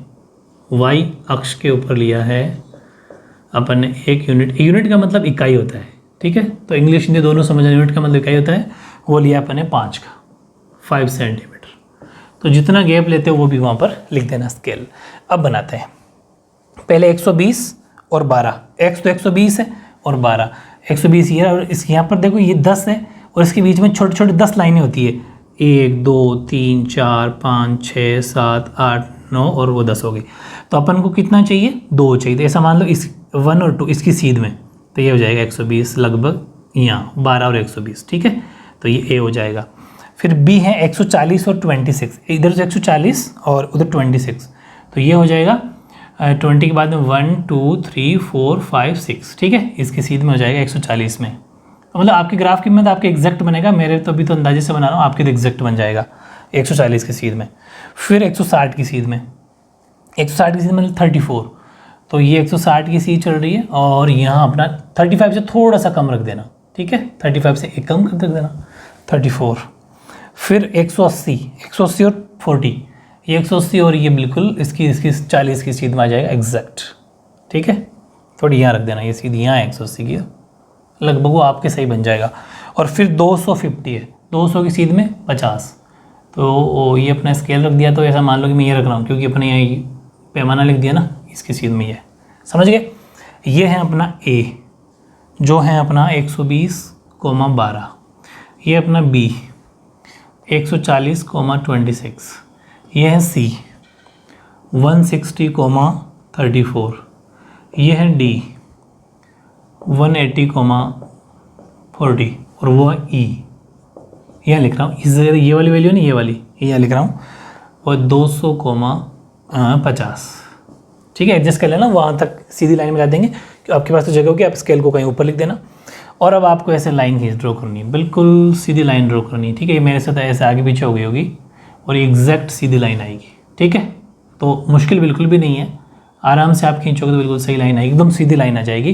y अक्ष के ऊपर लिया है अपन ने 1 यूनिट। यूनिट का मतलब इकाई होता है, ठीक है, तो इंग्लिश हिंदी दोनों समझना। यूनिट का मतलब इकाई होता है, वो लिया अपन ने 5 का, 5 सेंटीमीटर। तो जितना गैप लेते हो वो भी वहाँ पर लिख देना स्केल। अब बनाते हैं, पहले 120 और 12, x तो 120 है और 12, 120 ये, और इसके यहाँ पर देखो ये 10 है और इसके बीच में छोटी छोटी 10 लाइनें होती है, 1 2 3 4 5 6 7 8 9 और वो 10 हो गई। तो अपन को कितना चाहिए, 2 चाहिए। तो ऐसा मान लो इस 1 और 2 इसकी सीध में, तो ये हो जाएगा 120 लगभग, यहाँ 12 और 120। ठीक है, तो ये a हो जाएगा। फिर b है 140 और 26, इधर से 140 और उधर 26, तो ये हो जाएगा 20 के बाद में 1 2 3 4 5 6। ठीक है, इसकी सीध में हो जाएगा 140 में। तो मतलब आपके ग्राफ की में तो आपके एग्जैक्ट बनेगा, मेरे तो अभी तो अंदाजे से बना रहा हूँ, आपके तो एग्जैक्ट बन जाएगा 140 की सीध में। फिर 160 की सीध में, 160 की सीध मतलब 34, तो ये 160 की सीध चल रही है और यहाँ अपना 35 से थोड़ा सा कम रख देना। ठीक है, 35 से एक कम कर देना, 34। फिर 180 और 40, ये 180 और ये बिल्कुल इसकी 40 की सीध में आ जाएगा एग्जैक्ट। ठीक है, थोड़ी यहाँ रख देना, ये सीधी यहाँ 180 की, लगभग वो आपके सही बन जाएगा। और फिर 250 है, 200 की सीध में 50, तो ये अपना स्केल रख दिया। तो ऐसा मान लो कि मैं ये रख रहा हूँ, क्योंकि अपने यहाँ पैमाना लिख दिया ना, इसकी सीध में ये, समझ गए। ये है अपना A जो है अपना 120,12, ये अपना B 140,26, ये है C 160,34, ये है D 180,40 और वो है E, यहाँ लिख रहा हूँ, इस जगह ये वाली वैल्यू नहीं, ये वाली यहाँ लिख रहा हूँ, वो 200,50। ठीक है, एडजस्ट कर लेना, वहाँ तक सीधी लाइन में ला देंगे कि आपके पास तो जगह होगी, आप स्केल को कहीं ऊपर लिख देना। और अब आपको ऐसे लाइन खींच ड्रॉ करनी है, बिल्कुल सीधी लाइन ड्रॉ करनी है। ठीक है, ये मेरे साथ ऐसे आगे पीछे हो गई होगी और एग्जैक्ट सीधी लाइन आएगी। ठीक है, तो मुश्किल बिल्कुल भी नहीं है, आराम से आप खींचोगे तो बिल्कुल सही लाइन आएगी, एकदम सीधी लाइन आ जाएगी।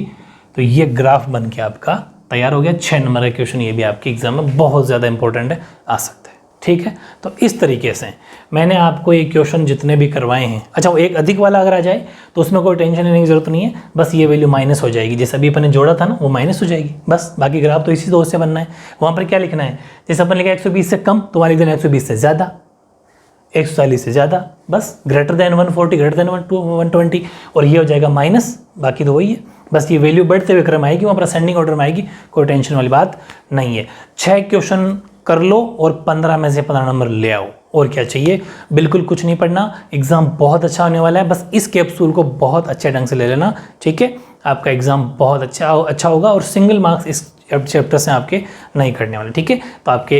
तो ये ग्राफ बन के आपका तैयार हो गया। 6 नंबर का क्वेश्चन, ये भी आपके एग्जाम में बहुत ज़्यादा इंपॉर्टेंट है, आ सकता है। ठीक है, तो इस तरीके से मैंने आपको ये क्वेश्चन जितने भी करवाए हैं। अच्छा, वो एक अधिक वाला अगर आ जाए तो उसमें कोई टेंशन लेने की जरूरत नहीं है, बस ये वैल्यू माइनस हो जाएगी, जैसे अभी अपन ने जोड़ा था ना, वो माइनस हो जाएगी बस। बाकी ग्राफ तो इसी दो से बनना है। वहाँ पर क्या लिखना है, जैसे अपन लिखा 120 से कम, तो वहाँ लिख देना 120 से ज़्यादा, 140 से ज़्यादा, बस ग्रेटर देन 140, ग्रेटर देन 120, और ये हो जाएगा माइनस। बाकी तो वही है, बस ये वैल्यू बढ़ते हुए क्रम आएगी, वहाँ पर असेंडिंग ऑर्डर में आएगी, कोई टेंशन वाली बात नहीं है। 6 क्वेश्चन कर लो और 15 में से 15 नंबर ले आओ, और क्या चाहिए। बिल्कुल कुछ नहीं पढ़ना, एग्ज़ाम बहुत अच्छा होने वाला है, बस इस कैप्सूल को बहुत अच्छे ढंग से ले लेना। ठीक है, आपका एग्ज़ाम बहुत अच्छा होगा और सिंगल मार्क्स इस चैप्टर से आपके नहीं कटने वाले। ठीक है, तो आपके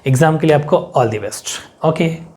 एग्ज़ाम के लिए आपको ऑल द बेस्ट। ओके।